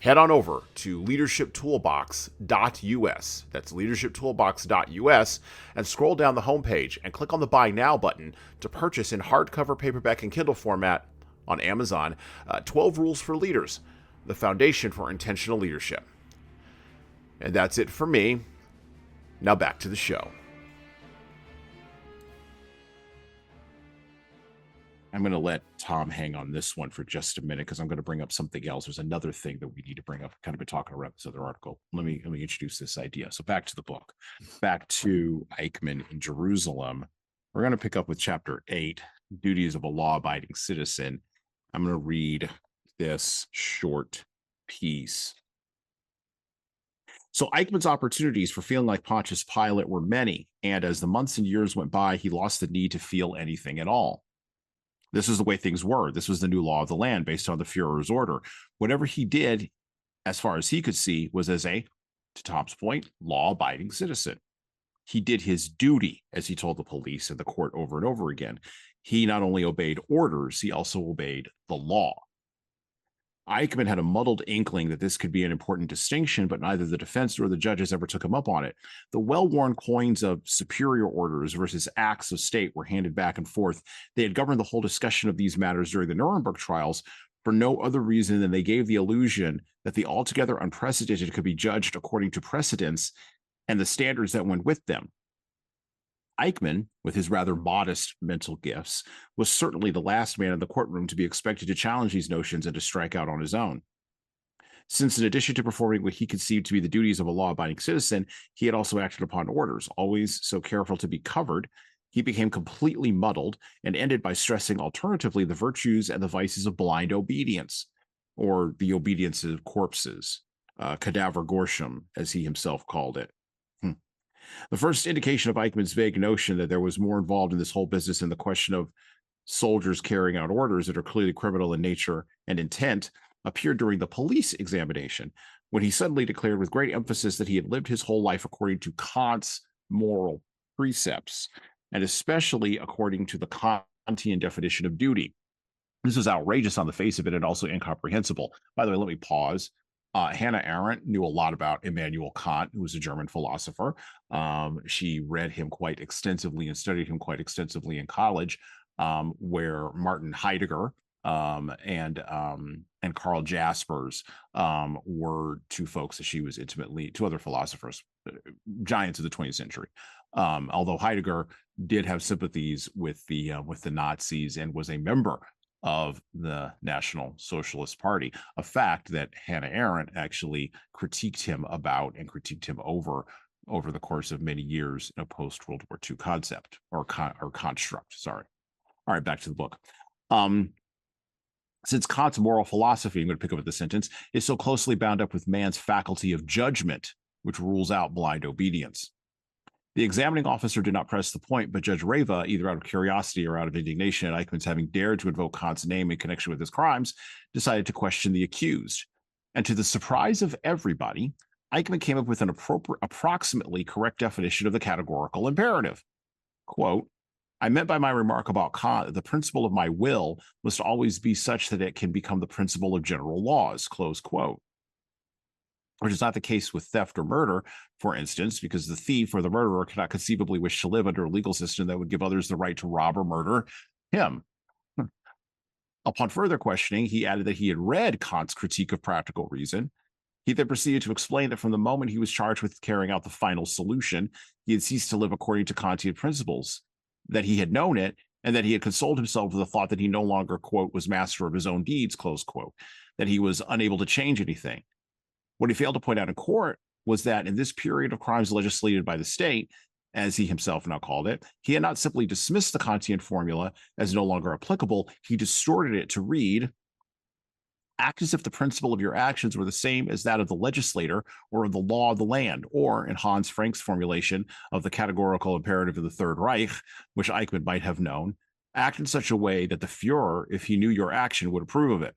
Head on over to leadershiptoolbox.us, that's leadershiptoolbox.us, and scroll down the homepage and click on the Buy Now button to purchase in hardcover, paperback, and Kindle format on Amazon, 12 Rules for Leaders, the foundation for intentional leadership. And that's it for me. Now back to the show. I'm going to let Tom hang on this one for just a minute because I'm going to bring up something else. There's another thing that we need to bring up. Kind of been talking around this other article. Let me introduce this idea. So back to the book, back to Eichmann in Jerusalem. We're going to pick up with chapter 8, Duties of a Law-Abiding Citizen. I'm going to read this short piece. So Eichmann's opportunities for feeling like Pontius Pilate were many, and as the months and years went by, he lost the need to feel anything at all. This was the way things were. This was the new law of the land based on the Führer's order. Whatever he did, as far as he could see, was as a, to Tom's point, law-abiding citizen. He did his duty, as he told the police and the court over and over again. He not only obeyed orders, he also obeyed the law. Eichmann had a muddled inkling that this could be an important distinction, but neither the defense nor the judges ever took him up on it. The well-worn coins of superior orders versus acts of state were handed back and forth. They had governed the whole discussion of these matters during the Nuremberg trials for no other reason than they gave the illusion that the altogether unprecedented could be judged according to precedents and the standards that went with them. Eichmann, with his rather modest mental gifts, was certainly the last man in the courtroom to be expected to challenge these notions and to strike out on his own. Since in addition to performing what he conceived to be the duties of a law-abiding citizen, he had also acted upon orders, always so careful to be covered, he became completely muddled and ended by stressing alternatively the virtues and the vices of blind obedience, or the obedience of corpses, cadaver gorsham, as he himself called it. The first indication of Eichmann's vague notion that there was more involved in this whole business than the question of soldiers carrying out orders that are clearly criminal in nature and intent appeared during the police examination, when he suddenly declared with great emphasis that he had lived his whole life according to Kant's moral precepts, and especially according to the Kantian definition of duty. This was outrageous on the face of it and also incomprehensible. By the way, let me pause. Hannah Arendt knew a lot about Immanuel Kant, who was a German philosopher. She read him quite extensively and studied him quite extensively in college, where Martin Heidegger and Karl Jaspers were two folks that she was intimately, two other philosophers, giants of the 20th century. Although Heidegger did have sympathies with the Nazis and was a member of the National Socialist Party, a fact that Hannah Arendt actually critiqued him about and critiqued him over the course of many years in a post-World War II concept or construct. Sorry. All right, back to the book. Since Kant's moral philosophy, I'm going to pick up at the sentence, is so closely bound up with man's faculty of judgment, which rules out blind obedience. The examining officer did not press the point, but Judge Reva, either out of curiosity or out of indignation at Eichmann's having dared to invoke Kant's name in connection with his crimes, decided to question the accused. And to the surprise of everybody, Eichmann came up with an approximately correct definition of the categorical imperative. Quote, I meant by my remark about Kant that the principle of my will must always be such that it can become the principle of general laws, close quote. Which is not the case with theft or murder, for instance, because the thief or the murderer cannot conceivably wish to live under a legal system that would give others the right to rob or murder him. Upon further questioning, he added that he had read Kant's Critique of Practical Reason. He then proceeded to explain that from the moment he was charged with carrying out the final solution, he had ceased to live according to Kantian principles, that he had known it, and that he had consoled himself with the thought that he no longer, quote, was master of his own deeds, close quote, that he was unable to change anything. What he failed to point out in court was that in this period of crimes legislated by the state, as he himself now called it, he had not simply dismissed the Kantian formula as no longer applicable, he distorted it to read, Act as if the principle of your actions were the same as that of the legislator or of the law of the land, or, in Hans Frank's formulation of the categorical imperative of the Third Reich, which Eichmann might have known, act in such a way that the Fuhrer, if he knew your action, would approve of it.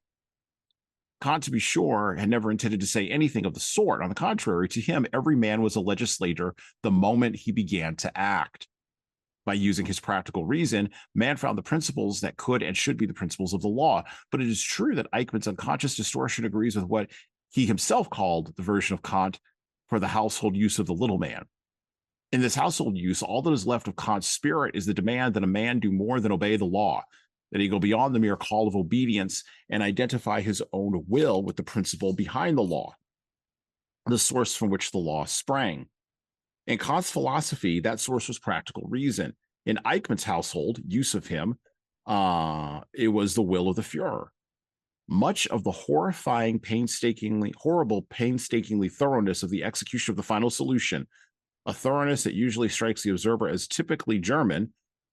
Kant, to be sure, had never intended to say anything of the sort. On the contrary, to him, every man was a legislator the moment he began to act. By using his practical reason, man found the principles that could and should be the principles of the law. But it is true that Eichmann's unconscious distortion agrees with what he himself called the version of Kant for the household use of the little man. In this household use, all that is left of Kant's spirit is the demand that a man do more than obey the law, that he go beyond the mere call of obedience and identify his own will with the principle behind the law, the source from which the law sprang. In Kant's philosophy, that source was practical reason. In Eichmann's household use of him, it was the will of the Fuhrer. Much of the horrible, painstakingly thoroughness of the execution of the final solution, a thoroughness that usually strikes the observer as typically German,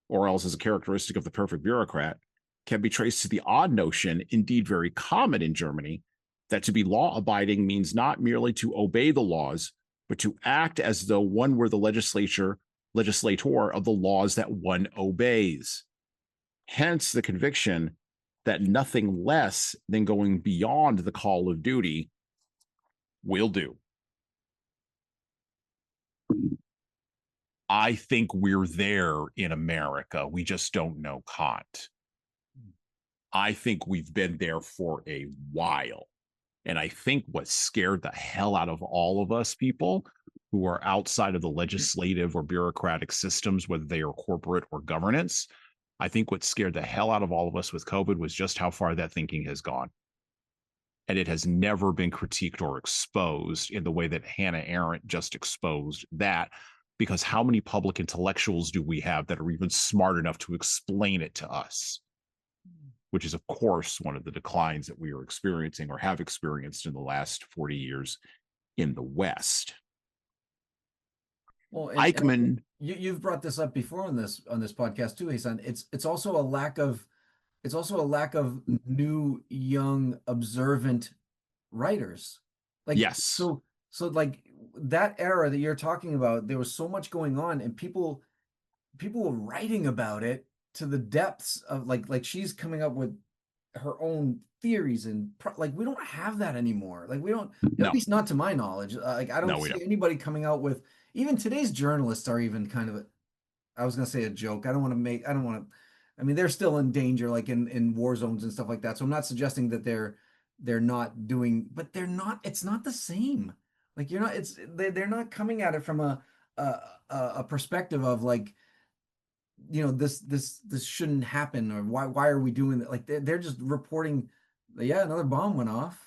or else as a characteristic of the perfect bureaucrat, can be traced to the odd notion, indeed very common in Germany, that to be law-abiding means not merely to obey the laws, but to act as though one were the legislator of the laws that one obeys. Hence the conviction that nothing less than going beyond the call of duty will do. I think we're there in America. We just don't know Kant. I think we've been there for a while. And I think what scared the hell out of all of us people who are outside of the legislative or bureaucratic systems, whether they are corporate or governance, I think what scared the hell out of all of us with COVID was just how far that thinking has gone. And it has never been critiqued or exposed in the way that Hannah Arendt just exposed that, because how many public intellectuals do we have that are even smart enough to explain it to us? Which is, of course, one of the declines that we are experiencing or have experienced in the last 40 years in the West. Well, Eichmann, you've brought this up before on this podcast too, Jesan. It's also a lack of new, young, observant writers. Like, yes. So like that era that you're talking about, there was so much going on, and people were writing about it to the depths of like she's coming up with her own theories and like we don't have that anymore. Like we don't, at least not to my knowledge. Like I don't see anybody coming out with, even today's journalists are even kind of I was gonna say a joke. I mean, they're still in danger, like in war zones and stuff like that. So I'm not suggesting that they're not doing, but they're not. It's not the same. Like you're not. They're not coming at it from a perspective of like, this shouldn't happen, or why are we doing that? Like they're just reporting, yeah, another bomb went off.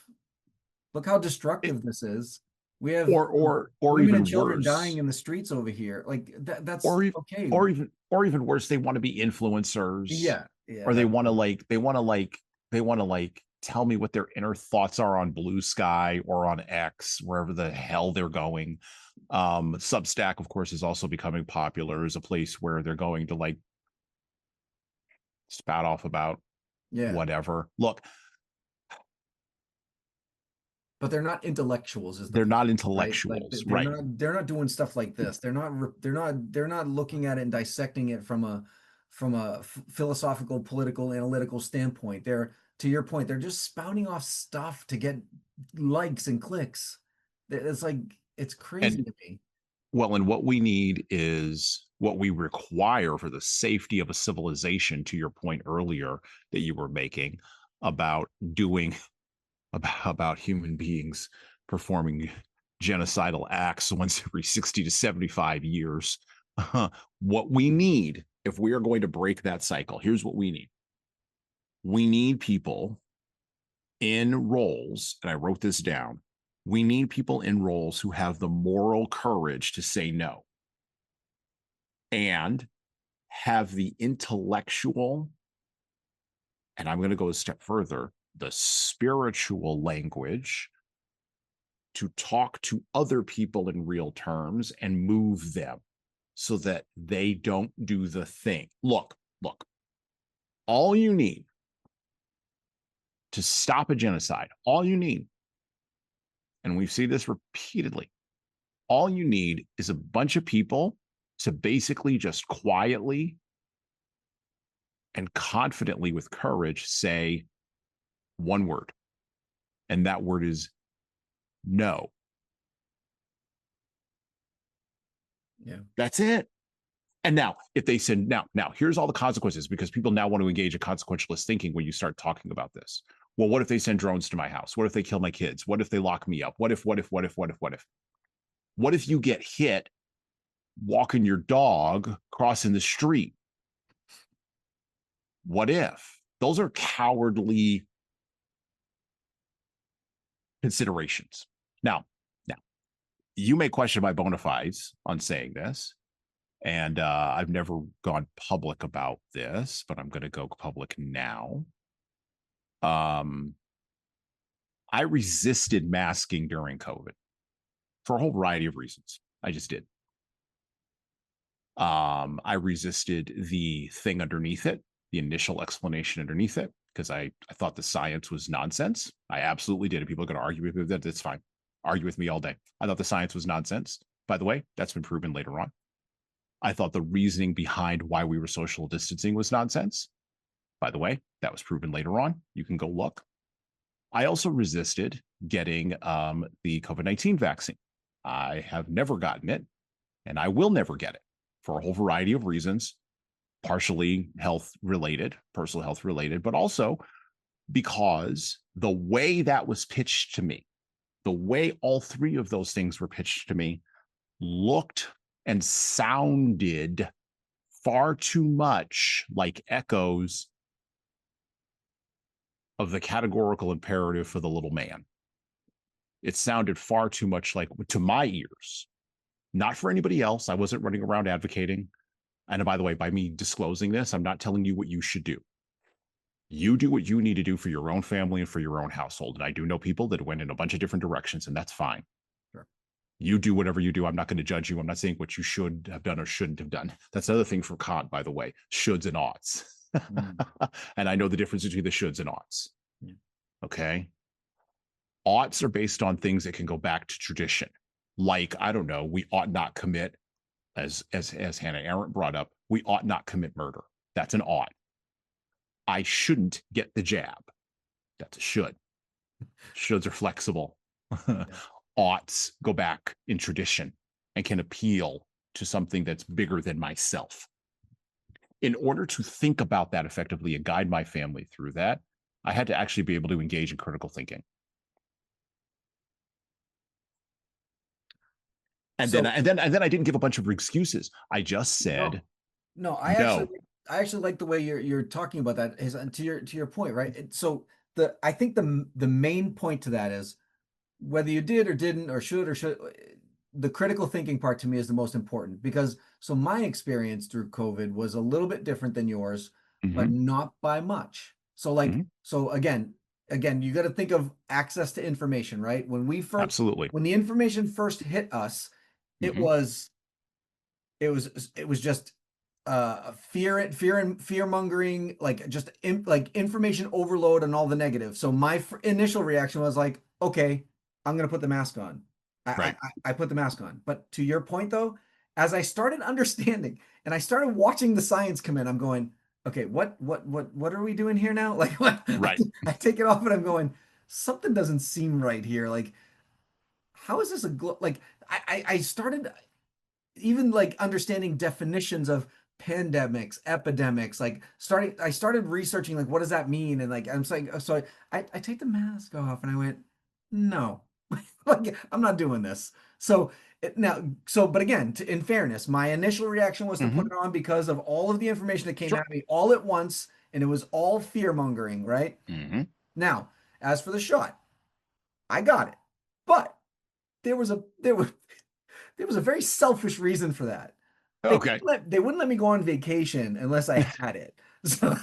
Look how destructive this is. We have or women even and children worse, dying in the streets over here. Like that's okay. Or even worse, they want to be influencers. Yeah, Or they want to tell me what their inner thoughts are on Blue Sky or on X, wherever the hell they're going. Substack, of course, is also becoming popular as a place where they're going to like spout off about whatever. Look, but they're not intellectuals. They're not intellectuals, right? They're not doing stuff like this. They're not looking at it and dissecting it from a philosophical, political, analytical standpoint. They're, to your point, they're just spouting off stuff to get likes and clicks. It's like, it's crazy to me. Well, and what we need is what we require for the safety of a civilization, to your point earlier that you were making about about human beings performing genocidal acts once every 60 to 75 years. What we need, if we are going to break that cycle, here's what we need. We need people in roles, and I wrote this down. We need people in roles who have the moral courage to say no and have the intellectual, and I'm going to go a step further, the spiritual language to talk to other people in real terms and move them so that they don't do the thing. Look, all you need to stop a genocide, all you need, and we see this repeatedly, all you need is a bunch of people to basically just quietly and confidently with courage say one word. And that word is no. Yeah. That's it. And now, if they said, now, here's all the consequences, because people now want to engage in consequentialist thinking when you start talking about this. Well, what if they send drones to my house? What if they kill my kids? What if they lock me up? What if? What if you get hit walking your dog crossing the street? What if? Those are cowardly considerations. Now, you may question my bona fides on saying this, and I've never gone public about this, but I'm going to go public now. I resisted masking during COVID for a whole variety of reasons. I just did. I resisted the thing underneath it, the initial explanation underneath it, because I thought the science was nonsense. I absolutely did. And people are going to argue with me that that's fine. Argue with me all day. I thought the science was nonsense. By the way, that's been proven later on. I thought the reasoning behind why we were social distancing was nonsense. By the way, that was proven later on. You can go look. I also resisted getting the COVID-19 vaccine. I have never gotten it, and I will never get it for a whole variety of reasons, partially health related, personal health related, but also because the way that was pitched to me, the way all three of those things were pitched to me, looked and sounded far too much like echoes of the categorical imperative for the little man. It sounded far too much like, to my ears, not for anybody else. I wasn't running around advocating. And by the way, by me disclosing this, I'm not telling you what you should do. You do what you need to do for your own family and for your own household. And I do know people that went in a bunch of different directions, and that's fine. Sure. You do whatever you do. I'm not going to judge you. I'm not saying what you should have done or shouldn't have done. That's another thing for Kant, by the way, shoulds and oughts. And I know the difference between the shoulds and oughts. Yeah. Okay. Oughts are based on things that can go back to tradition. Like, I don't know, we ought not commit, as Hannah Arendt brought up, we ought not commit murder. That's an ought. I shouldn't get the jab. That's a should. Shoulds are flexible. Oughts go back in tradition and can appeal to something that's bigger than myself. In order to think about that effectively and guide my family through that, I had to actually be able to engage in critical thinking. And then I didn't give a bunch of excuses. I just said, no. I actually like the way you're talking about that. Is to your point, right? So I think the main point to that is whether you did or didn't or should, the critical thinking part to me is the most important, because so my experience through COVID was a little bit different than yours, but not by much. So so again, you got to think of access to information, right? When the information first hit us, it was just fear mongering, like just information overload and all the negative. So my initial reaction was like, okay, I'm going to put the mask on. I put the mask on. But to your point though, as I started understanding and I started watching the science come in, I'm going, okay, what are we doing here now? Like, what? Right. I take it off and I'm going, something doesn't seem right here. Like, how is this like, I started even like understanding definitions of pandemics, epidemics, like I started researching, like, what does that mean? And like, I'm saying, so I take the mask off and I went, no, like, I'm not doing this. But again, in fairness, my initial reaction was to put it on because of all of the information that came at me all at once. And it was all fear mongering, right? Now, as for the shot, I got it, but there was a very selfish reason for that. They wouldn't let me go on vacation unless I had it. So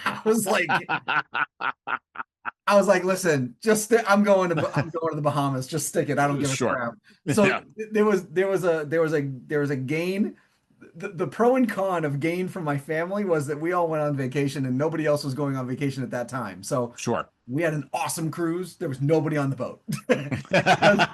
I was like, listen, I'm going to the Bahamas. Just stick it. I don't give a crap. So there was a gain the pro and con of gain from my family was that we all went on vacation and nobody else was going on vacation at that time. So Sure. we had an awesome cruise. There was nobody on the boat. And because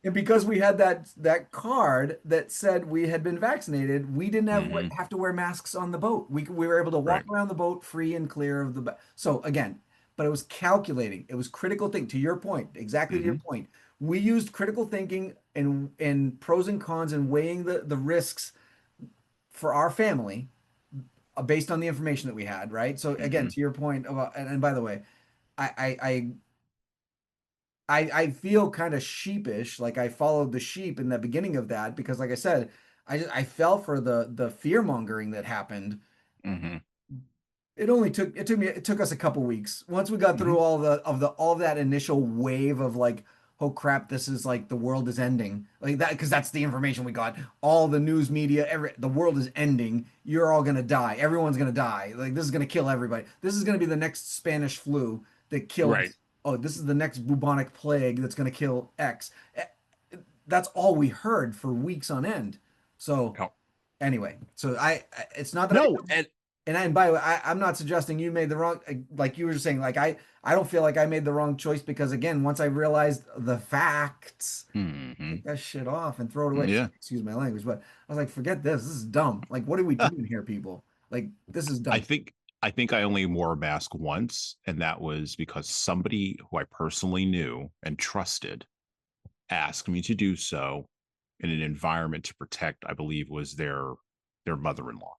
and because we had that card that said we had been vaccinated, we didn't Hmm. have to wear masks on the boat. We were able to walk Right. around the boat free and clear of so again, but it was calculating. It was critical thinking. To your point, exactly to your Hmm. point. We used critical thinking and pros and cons and weighing the risks for our family based on the information that we had, right? So again, Hmm. to your point about, and by the way, I I feel kind of sheepish, like I followed the sheep in the beginning of that because, like I said, I fell for the fear mongering that happened. Hmm. It took us a couple weeks. Once we got Hmm. through all of that initial wave of like, oh crap, this is like the world is ending. Like that, because that's the information we got. All the news media, the world is ending. You're all gonna die. Everyone's gonna die. Like this is gonna kill everybody. This is gonna be the next Spanish flu that Right. kills. Oh, this is the next bubonic plague that's gonna kill X. That's all we heard for weeks on end. So No. anyway, it's not that I No. don't, And and by the way, I'm not suggesting you made the wrong, like you were just saying, like I don't feel like I made the wrong choice because again, once I realized the facts, hmm. take that shit off and throw it away. Yeah. Excuse my language, but I was like, forget this. This is dumb. Like, what are we doing here, people? Like, this is I dumb. think I think I only wore a mask once, and that was because somebody who I personally knew and trusted asked me to do so in an environment to protect, I believe, was their mother-in-law.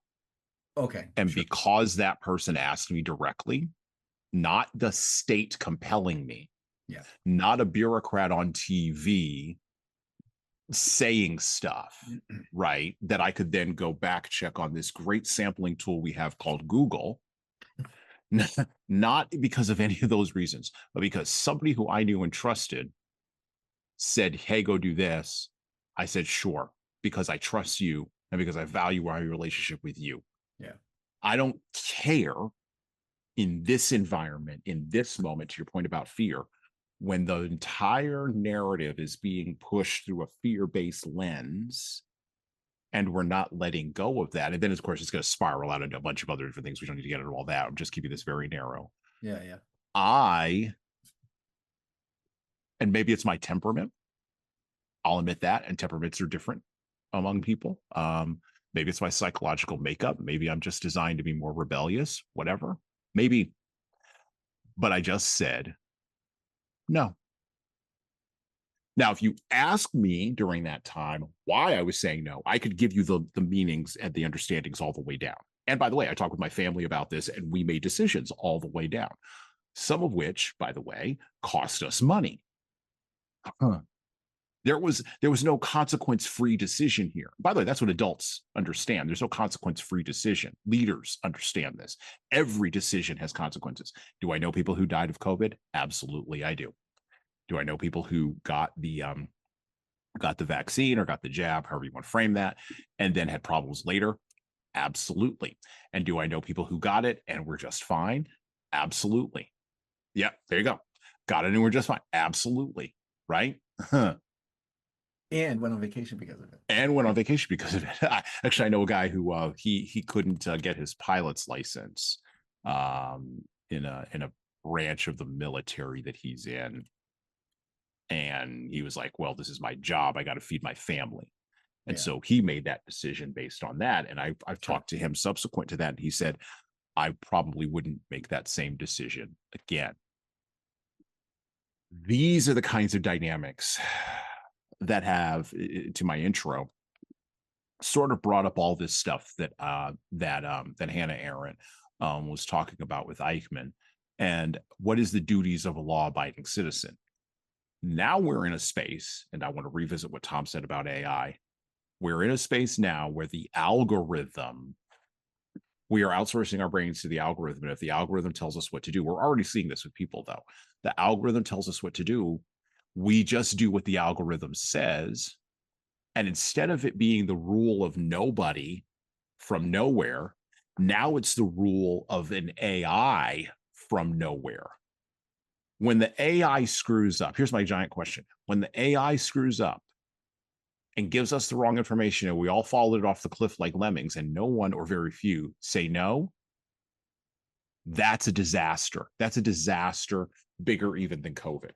Okay, And sure. because that person asked me directly, not the state compelling me, Yeah. not a bureaucrat on TV saying stuff, right? That I could then go back check on this great sampling tool we have called Google. Not because of any of those reasons, but because somebody who I knew and trusted said, "Hey, go do this." I said, "Sure," because I trust you and because I value our relationship with you. Yeah. I don't care in this environment, in this moment, to your point about fear, when the entire narrative is being pushed through a fear based lens and we're not letting go of that. And then, of course, it's going to spiral out into a bunch of other different things. We don't need to get into all that. I'm just keeping this very narrow. Yeah. Yeah. I, and maybe it's my temperament, I'll admit that, and temperaments are different among people. Maybe it's my psychological makeup. Maybe I'm just designed to be more rebellious, whatever. Maybe, but I just said no. Now, if you ask me during that time why I was saying no, I could give you the meanings and the understandings all the way down. And by the way, I talked with my family about this and we made decisions all the way down, some of which, by the way, cost us money. Huh. There was no consequence free decision here. By the way, that's what adults understand. There's no consequence free decision. Leaders understand this. Every decision has consequences. Do I know people who died of COVID? Absolutely, I do. Do I know people who got the vaccine or got the jab, however you want to frame that, and then had problems later? Absolutely. And do I know people who got it and were just fine? Absolutely. Yep, there you go. Got it and we're just fine. Absolutely. Right? And went on vacation because of it. And went on vacation because of it. Actually, I know a guy who he couldn't get his pilot's license in a branch of the military that he's in, and he was like, "Well, this is my job. I got to feed my family." And Yeah. so he made that decision based on that. And I've Sure. talked to him subsequent to that, and he said, "I probably wouldn't make that same decision again." These are the kinds of dynamics that have, to my intro, sort of brought up all this stuff that Hannah Arendt was talking about with Eichmann, and what is the duties of a law-abiding citizen. Now we're in a space, and I want to revisit what Tom said about AI. We're in a space now where the algorithm, we are outsourcing our brains to the algorithm, and if the algorithm tells us what to do, we're already seeing this with people though. The algorithm tells us what to do, we just do what the algorithm says. And instead of it being the rule of nobody from nowhere, now it's the rule of an AI from nowhere. When the AI screws up, here's my giant question. When the AI screws up, and gives us the wrong information, and we all followed it off the cliff like lemmings, and no one or very few say no, that's a disaster. That's a disaster bigger even than COVID.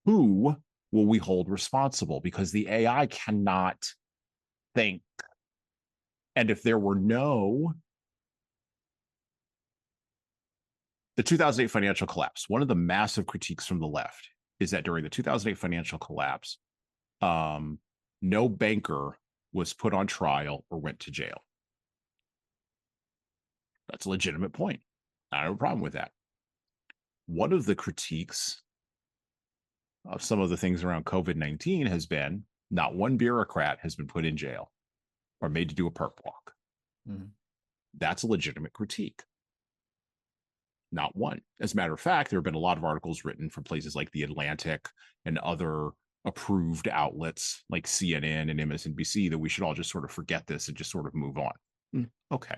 Who will we hold responsible? Because the AI cannot think. And if there were no, the 2008 financial collapse, one of the massive critiques from the left is that during the 2008 financial collapse, no banker was put on trial or went to jail. That's a legitimate point. I don't have a problem with that. One of the critiques of some of the things around COVID-19 has been not one bureaucrat has been put in jail or made to do a perp walk. Mm-hmm. That's a legitimate critique. Not one. As a matter of fact, there have been a lot of articles written from places like The Atlantic and other approved outlets like CNN and MSNBC that we should all just sort of forget this and just sort of move on. Okay.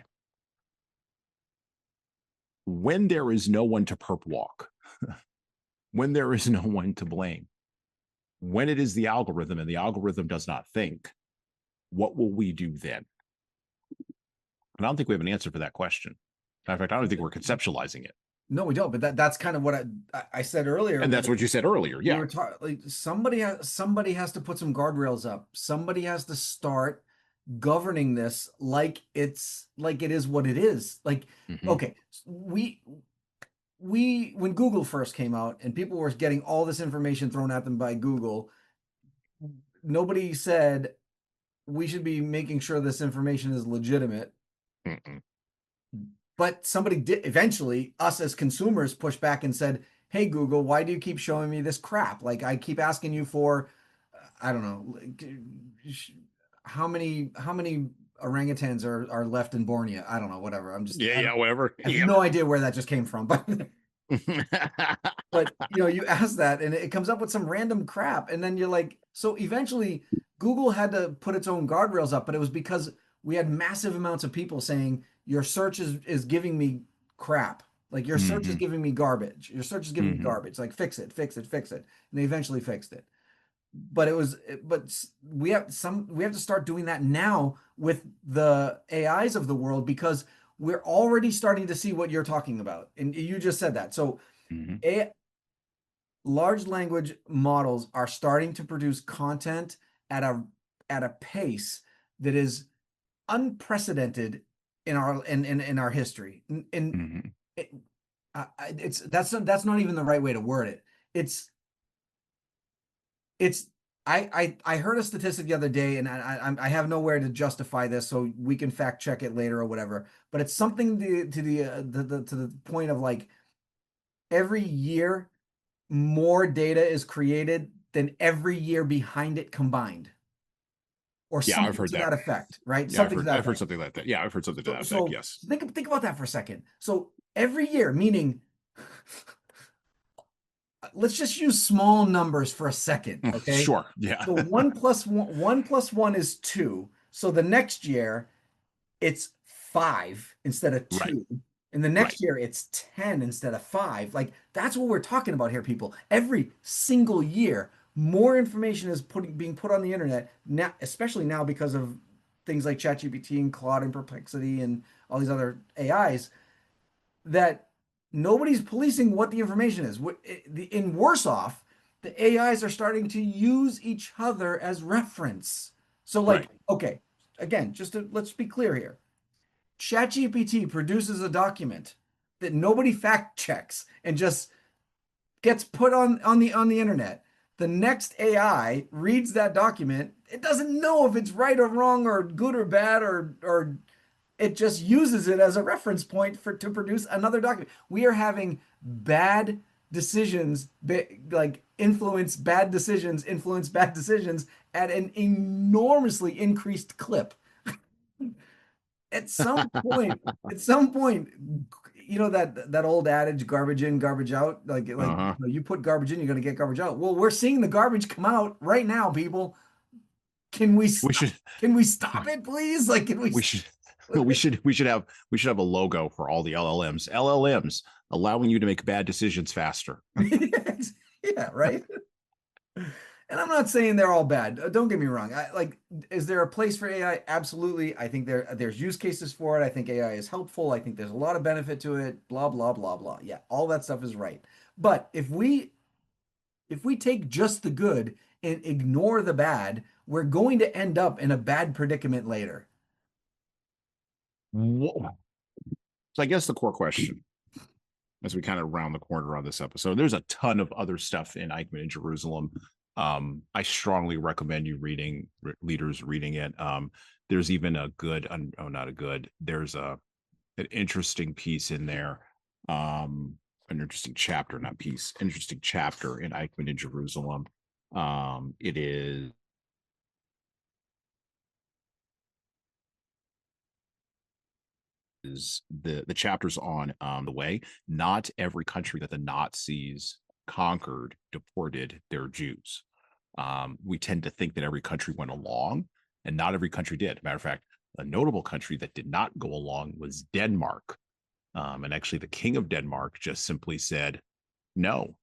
When there is no one to perp walk, when there is no one to blame, when it is the algorithm and the algorithm does not think, what will we do then? And I don't think we have an answer for that question. In fact, I don't think we're conceptualizing it. No, we don't. But that's kind of what I said earlier. And that's what you said earlier. Yeah. We were like somebody has to put some guardrails up. Somebody has to start governing this like it is what it is. Like, okay, we when Google first came out and people were getting all this information thrown at them by Google, nobody said we should be making sure this information is legitimate. But somebody did eventually, us as consumers pushed back and said, hey, Google, why do you keep showing me this crap? Like, I keep asking you for, I don't know, how many orangutans are left in Borneo? I don't know, whatever. I'm just whatever. I have no idea where that just came from, but but you ask that and it comes up with some random crap, and then you're like, so eventually Google had to put its own guardrails up, but it was because we had massive amounts of people saying your search is giving me crap. Like your search is giving me garbage. Your search is giving me garbage. Like fix it. And they eventually fixed it. But we have to start doing that now with the AIs of the world, because we're already starting to see what you're talking about. And you just said that. So large language models are starting to produce content at a pace that is unprecedented in our history. And that's not even the right way to word it. I heard a statistic the other day, and I have nowhere to justify this, so we can fact check it later or whatever. But it's something to the point of like every year more data is created than every year behind it combined, or something I've heard to that effect, right? Yeah, I've heard something like that. Yeah, I've heard something to that effect. Yes. Think about that for a second. So every year, meaning. Let's just use small numbers for a second, okay? Sure. Yeah. So 1 + 1 is 2. So the next year it's 5 instead of 2. Right. And the next year it's 10 instead of 5. Like that's what we're talking about here, people. Every single year, more information is being put on the internet now, especially now because of things like ChatGPT and Claude and Perplexity and all these other AIs, that nobody's policing what the information is. In worse off, the AIs are starting to use each other as reference. So like, okay, again, let's be clear here. ChatGPT produces a document that nobody fact checks and just gets put on the internet. The next AI reads that document. It doesn't know if it's right or wrong or good or bad or it just uses it as a reference point to produce another document. We are having bad decisions, like influence bad decisions at an enormously increased clip. At some point, that old adage, garbage in, garbage out. You put garbage in, you're going to get garbage out. Well, we're seeing the garbage come out right now, people. Can we stop it, please? Like, we should have a logo for all the LLMs allowing you to make bad decisions faster. Yeah, right. And I'm not saying they're all bad. Don't get me wrong. Is there a place for AI? Absolutely. I think there's use cases for it. I think AI is helpful. I think there's a lot of benefit to it. Blah blah blah blah. Yeah, all that stuff is right. But if we take just the good and ignore the bad, we're going to end up in a bad predicament later. So I guess the core question, as we kind of round the corner on this episode, there's a ton of other stuff in Eichmann in Jerusalem. I strongly recommend you leaders reading it. There's even a good, not a good, there's an interesting piece in there. An interesting chapter, not piece, interesting chapter in Eichmann in Jerusalem. It is the chapters on the way not every country that the Nazis conquered deported their Jews. We tend to think that every country went along, and not every country did. Matter of fact, a notable country that did not go along was Denmark. And actually, the king of Denmark just simply said no,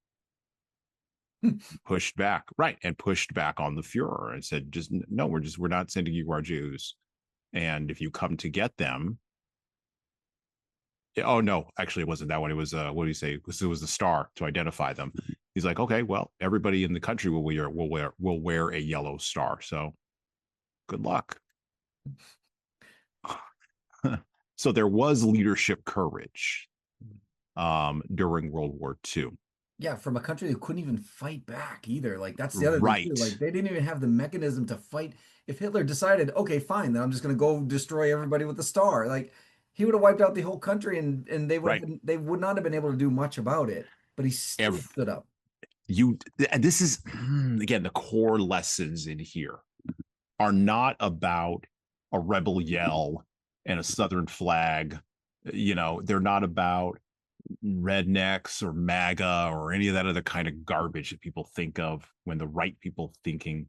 pushed back, right, and pushed back on the Fuhrer and said, just no, we're not sending you our Jews, and if you come to get them. Oh no, actually it wasn't that one. It was what do you say? It was the star to identify them. He's like, okay, well, everybody in the country will wear a yellow star. So good luck. So there was leadership courage during World War II. Yeah, from a country that couldn't even fight back either. Like that's the other thing too. Right. Like they didn't even have the mechanism to fight. If Hitler decided, okay, fine, then I'm just gonna go destroy everybody with the star. Like he would have wiped out the whole country, and Right. they would not have been able to do much about it. But he still stood up. And this is again the core lessons in here are not about a rebel yell and a Southern flag. They're not about rednecks or MAGA or any of that other kind of garbage that people think of when the right thinking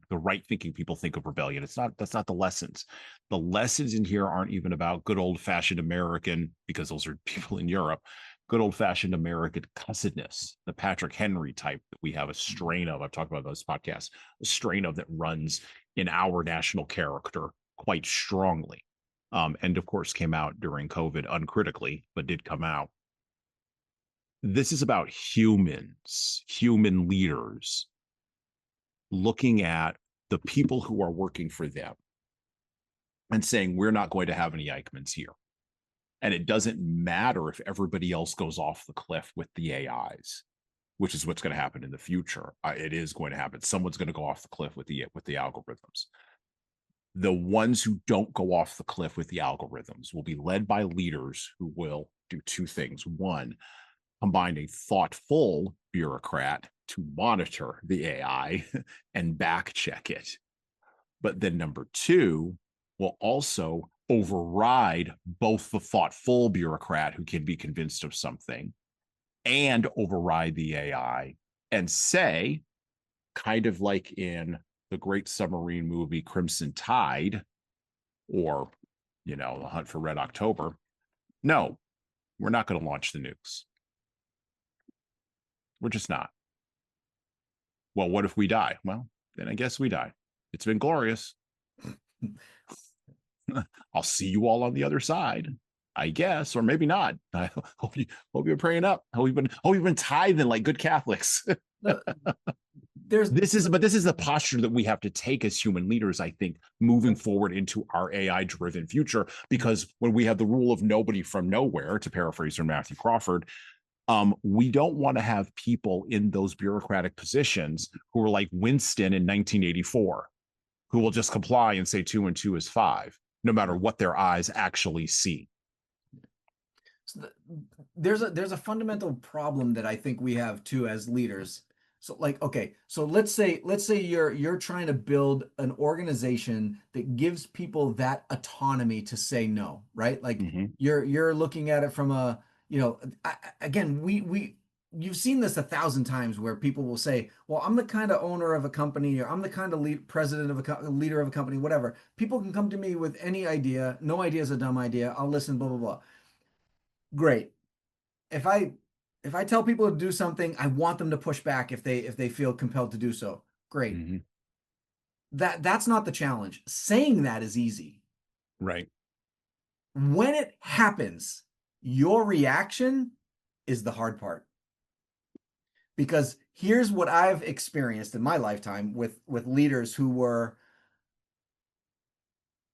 people think of rebellion. That's not the lessons. The lessons in here aren't even about good old fashioned American, because those are people in Europe, good old fashioned American cussedness, the Patrick Henry type that we have a strain of. I've talked about those podcasts, a strain of that runs in our national character quite strongly. And of course came out during COVID uncritically, but did come out. This is about humans, human leaders, looking at the people who are working for them and saying, we're not going to have any Eichmanns here. And it doesn't matter if everybody else goes off the cliff with the AIs, which is what's going to happen in the future. It is going to happen. Someone's going to go off the cliff with the algorithms. The ones who don't go off the cliff with the algorithms will be led by leaders who will do two things. One, combine a thoughtful bureaucrat to monitor the AI and back check it. But then number two will also override both the thoughtful bureaucrat who can be convinced of something and override the AI and say, kind of like in the great submarine movie Crimson Tide, or, The Hunt for Red October, no, we're not going to launch the nukes. We're just not. Well, what if we die? Well, then I guess we die. It's been glorious. I'll see you all on the other side, I guess, or maybe not. I hope you're praying up. Hope you've been tithing like good Catholics. This is the posture that we have to take as human leaders, I think, moving forward into our AI-driven future. Because when we have the rule of nobody from nowhere, to paraphrase from Matthew Crawford, we don't want to have people in those bureaucratic positions who are like Winston in 1984, who will just comply and say 2 and 2 is 5, no matter what their eyes actually see. So there's a fundamental problem that I think we have too as leaders. So like, okay, so let's say you're trying to build an organization that gives people that autonomy to say no, right? Like you're looking at it from a, again, you've seen this 1,000 times where people will say, well, I'm the kind of owner of a company, or I'm the kind of president of a leader of a company, whatever. People can come to me with any idea. No idea is a dumb idea. I'll listen, blah, blah, blah. Great. If I tell people to do something, I want them to push back if they feel compelled to do so. Great. Hmm. That's not the challenge. Saying that is easy. Right. When it happens, your reaction is the hard part. Because here's what I've experienced in my lifetime with leaders who were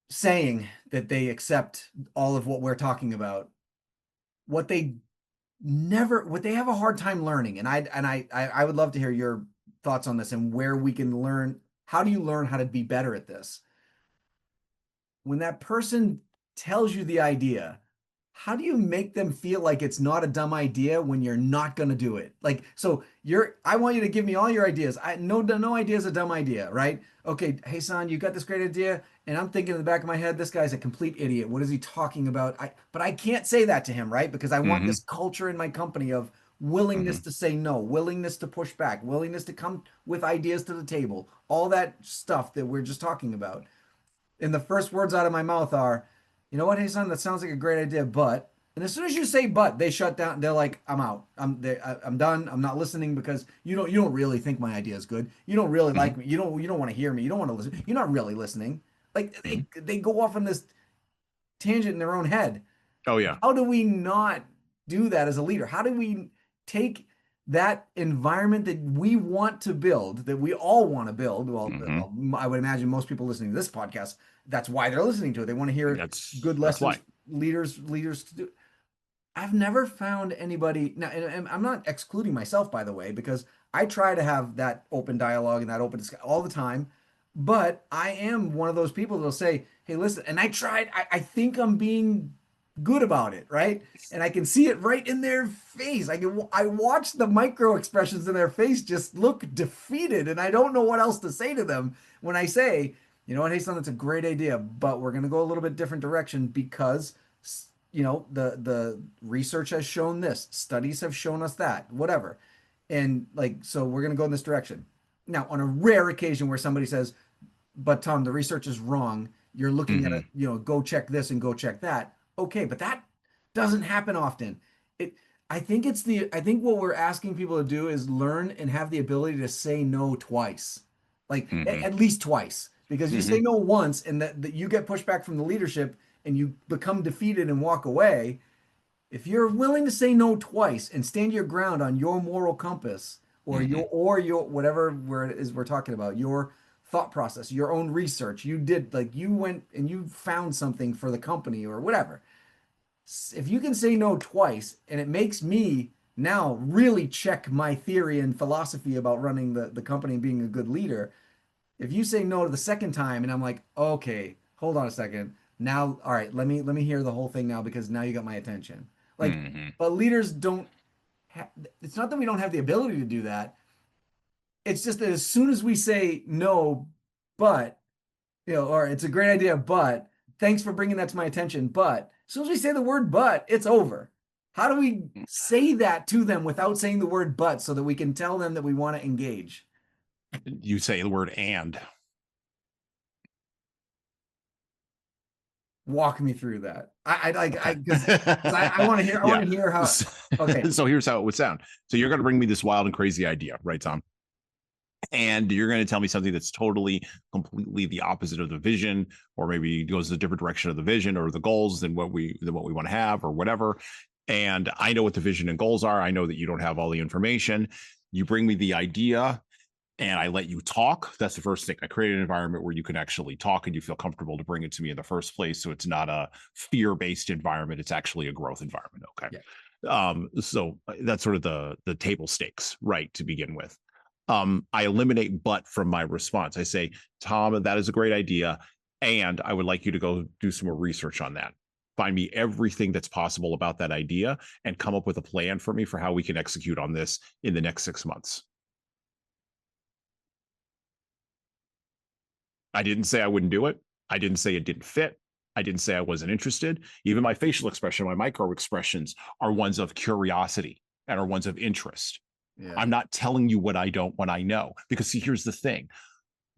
saying that they accept all of what we're talking about. What they what they have a hard time learning, and I would love to hear your thoughts on this and where we can learn. How do you learn how to be better at this? When that person tells you the idea, how do you make them feel like it's not a dumb idea when you're not going to do it? Like, so I want you to give me all your ideas. No idea is a dumb idea, right? Okay, hey son, you got this great idea, and I'm thinking in the back of my head, this guy's a complete idiot. What is he talking about? But I can't say that to him, right? Because I want Hmm. this culture in my company of willingness Hmm. to say no, willingness to push back, willingness to come with ideas to the table, all that stuff that we're just talking about. And the first words out of my mouth are, you know what, hey son, that sounds like a great idea, but. And as soon as you say "but," they shut down. They're like, "I'm out. I'm done. I'm not listening because you don't really think my idea is good. You don't really Hmm. like me. You don't want to hear me. You don't want to listen. You're not really listening." Like Hmm. they go off on this tangent in their own head. Oh yeah. How do we not do that as a leader? How do we take that environment that we want to build, that we all want to build? Hmm. I would imagine most people listening to this podcast, that's why they're listening to it. They want to hear good That's why. lessons, leaders to do. I've never found anybody now, and I'm not excluding myself, by the way, because I try to have that open dialogue and that open discussion all the time. But I am one of those people that'll say, "Hey, listen," and I think I'm being good about it, right? And I can see it right in their face. I watch the micro expressions in their face just look defeated, and I don't know what else to say to them when I say, "You know what, hey son, that's a great idea, but we're gonna go a little bit different direction because." The research has shown this, studies have shown us that, whatever, and like, so we're going to go in this direction. Now, on a rare occasion where somebody says, but Tom, the research is wrong, you're looking at it, Hmm. go check this and go check that. Okay, but that doesn't happen often. it I think what we're asking people to do is learn and have the ability to say no twice, like Hmm. at least twice, because you say Hmm. no once and that you get pushback from the leadership and you become defeated and walk away. If you're willing to say no twice and stand your ground on your moral compass Hmm. or your whatever where it is we're talking about, your thought process, your own research, you did, like, you went and you found something for the company or whatever. If you can say no twice and it makes me now really check my theory and philosophy about running the company and being a good leader, if you say no to the second time and I'm like, okay, hold on a second. Now, all right, let me hear the whole thing now because now you got my attention. Like, Hmm. but leaders don't it's not that we don't have the ability to do that. It's just that as soon as we say no, but, or it's a great idea, but thanks for bringing that to my attention, but as soon as we say the word but, it's over. How do we say that to them without saying the word but so that we can tell them that we want to engage? You say the word and. Walk me through that. I like I Okay. because I want to hear Yeah. how. Okay. So here's how it would sound. So you're going to bring me this wild and crazy idea, right, Tom? And you're going to tell me something that's totally, completely the opposite of the vision, or maybe goes a different direction of the vision or the goals than what we want to have, or whatever. And I know what the vision and goals are. I know that you don't have all the information. You bring me the idea, and I let you talk. That's the first thing. I create an environment where you can actually talk and you feel comfortable to bring it to me in the first place. So it's not a fear-based environment. It's actually a growth environment. Okay. Yeah. So that's sort of the table stakes, right, to begin with. I eliminate but from my response. I say, Tom, that is a great idea. And I would like you to go do some more research on that. Find me everything that's possible about that idea and come up with a plan for me for how we can execute on this in the next 6 months. I didn't say I wouldn't do it. I didn't say it didn't fit. I didn't say I wasn't interested. Even my facial expression, my micro expressions are ones of curiosity and are ones of interest. Yeah. I'm not telling you what I don't, what I know. Because see, here's the thing.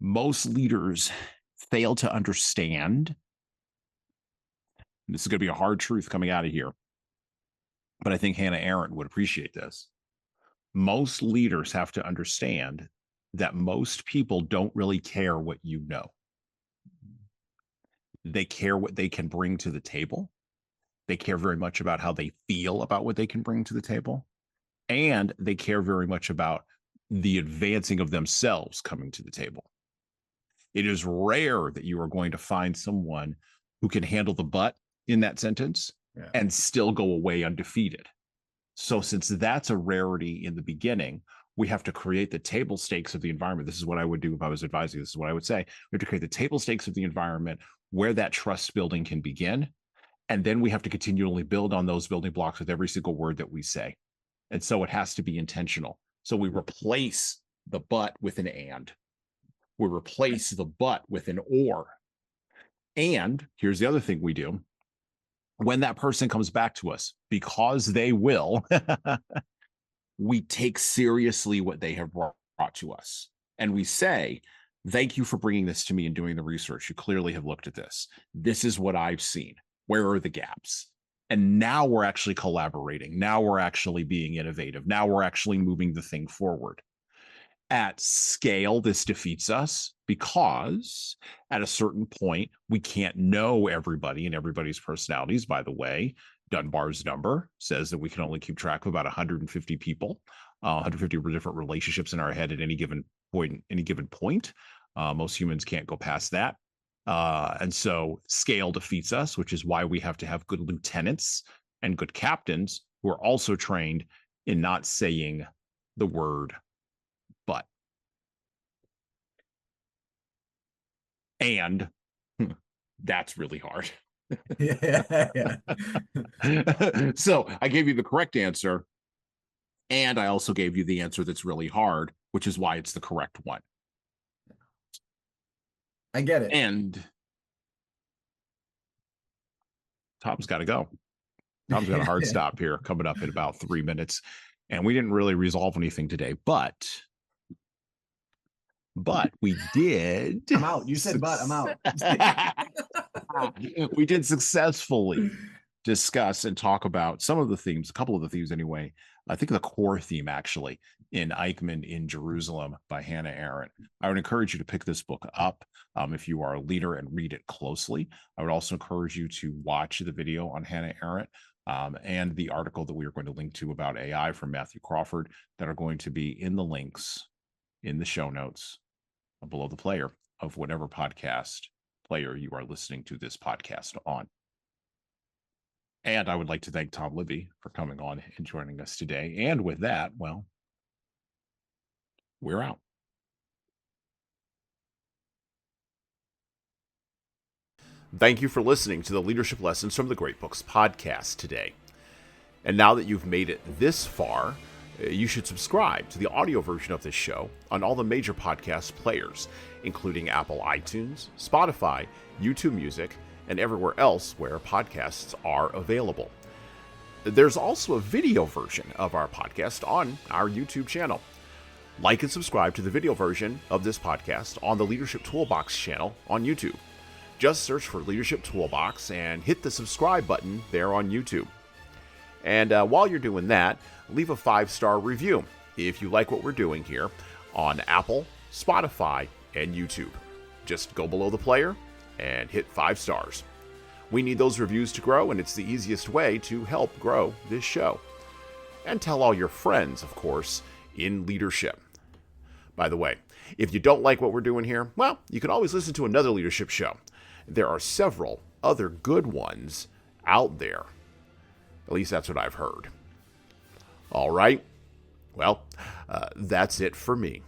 Most leaders fail to understand. This is going to be a hard truth coming out of here, but I think Hannah Arendt would appreciate this. Most leaders have to understand that most people don't really care what you know. They care what they can bring to the table. They care very much about how they feel about what they can bring to the table. And they care very much about the advancing of themselves coming to the table. It is rare that you are going to find someone who can handle the butt in that sentence and still go away undefeated. So since that's a rarity in the beginning, we have to create the table stakes of the environment. This is what I would do if I was advising. This is what I would say. We have to create the table stakes of the environment where that trust building can begin. And then we have to continually build on those building blocks with every single word that we say. And so it has to be intentional. So we replace the but with an and. We replace the but with an or. And here's the other thing we do. When that person comes back to us, because they will, we take seriously what they have brought to us. And we say, thank you for bringing this to me and doing the research. You clearly have looked at this. This is what I've seen. Where are the gaps? And now we're actually collaborating. Now we're actually being innovative. Now we're actually moving the thing forward. At scale, this defeats us because at a certain point, we can't know everybody and everybody's personalities. By the way, Dunbar's number says that we can only keep track of about 150 people, 150 different relationships in our head at any given point. Most humans can't go past that. And so scale defeats us, which is why we have to have good lieutenants and good captains who are also trained in not saying the word but. And that's really hard. Yeah. So I gave you the correct answer. And I also gave you the answer that's really hard, which is why it's the correct one. I get it. And Tom's got to go. Tom's got a hard stop here coming up in about 3 minutes. And we didn't really resolve anything today, but we did. I'm out. You said but, I'm out. We did successfully discuss and talk about some of the themes, a couple of the themes anyway. I think the core theme actually in Eichmann in Jerusalem by Hannah Arendt. I would encourage you to pick this book up if you are a leader and read it closely. I would also encourage you to watch the video on Hannah Arendt and the article that we are going to link to about AI from Matthew Crawford that are going to be in the links in the show notes below the player of whatever podcast player you are listening to this podcast on. And I would like to thank Tom Libby for coming on and joining us today. And with that, well, we're out. Thank you for listening to the Leadership Lessons from the Great Books podcast today. And now that you've made it this far, you should subscribe to the audio version of this show on all the major podcast players, including Apple iTunes, Spotify, YouTube Music, and everywhere else where podcasts are available. There's also a video version of our podcast on our YouTube channel. Like and subscribe to the video version of this podcast on the Leadership Toolbox channel on YouTube. Just search for Leadership Toolbox and hit the subscribe button there on YouTube. And while you're doing that, leave a 5-star review if you like what we're doing here on Apple, Spotify, and YouTube. Just go below the player and hit 5 stars. We need those reviews to grow, and it's the easiest way to help grow this show. And tell all your friends, of course, in leadership. By the way, if you don't like what we're doing here, well, you can always listen to another leadership show. There are several other good ones out there. At least that's what I've heard. All right. Well, that's it for me.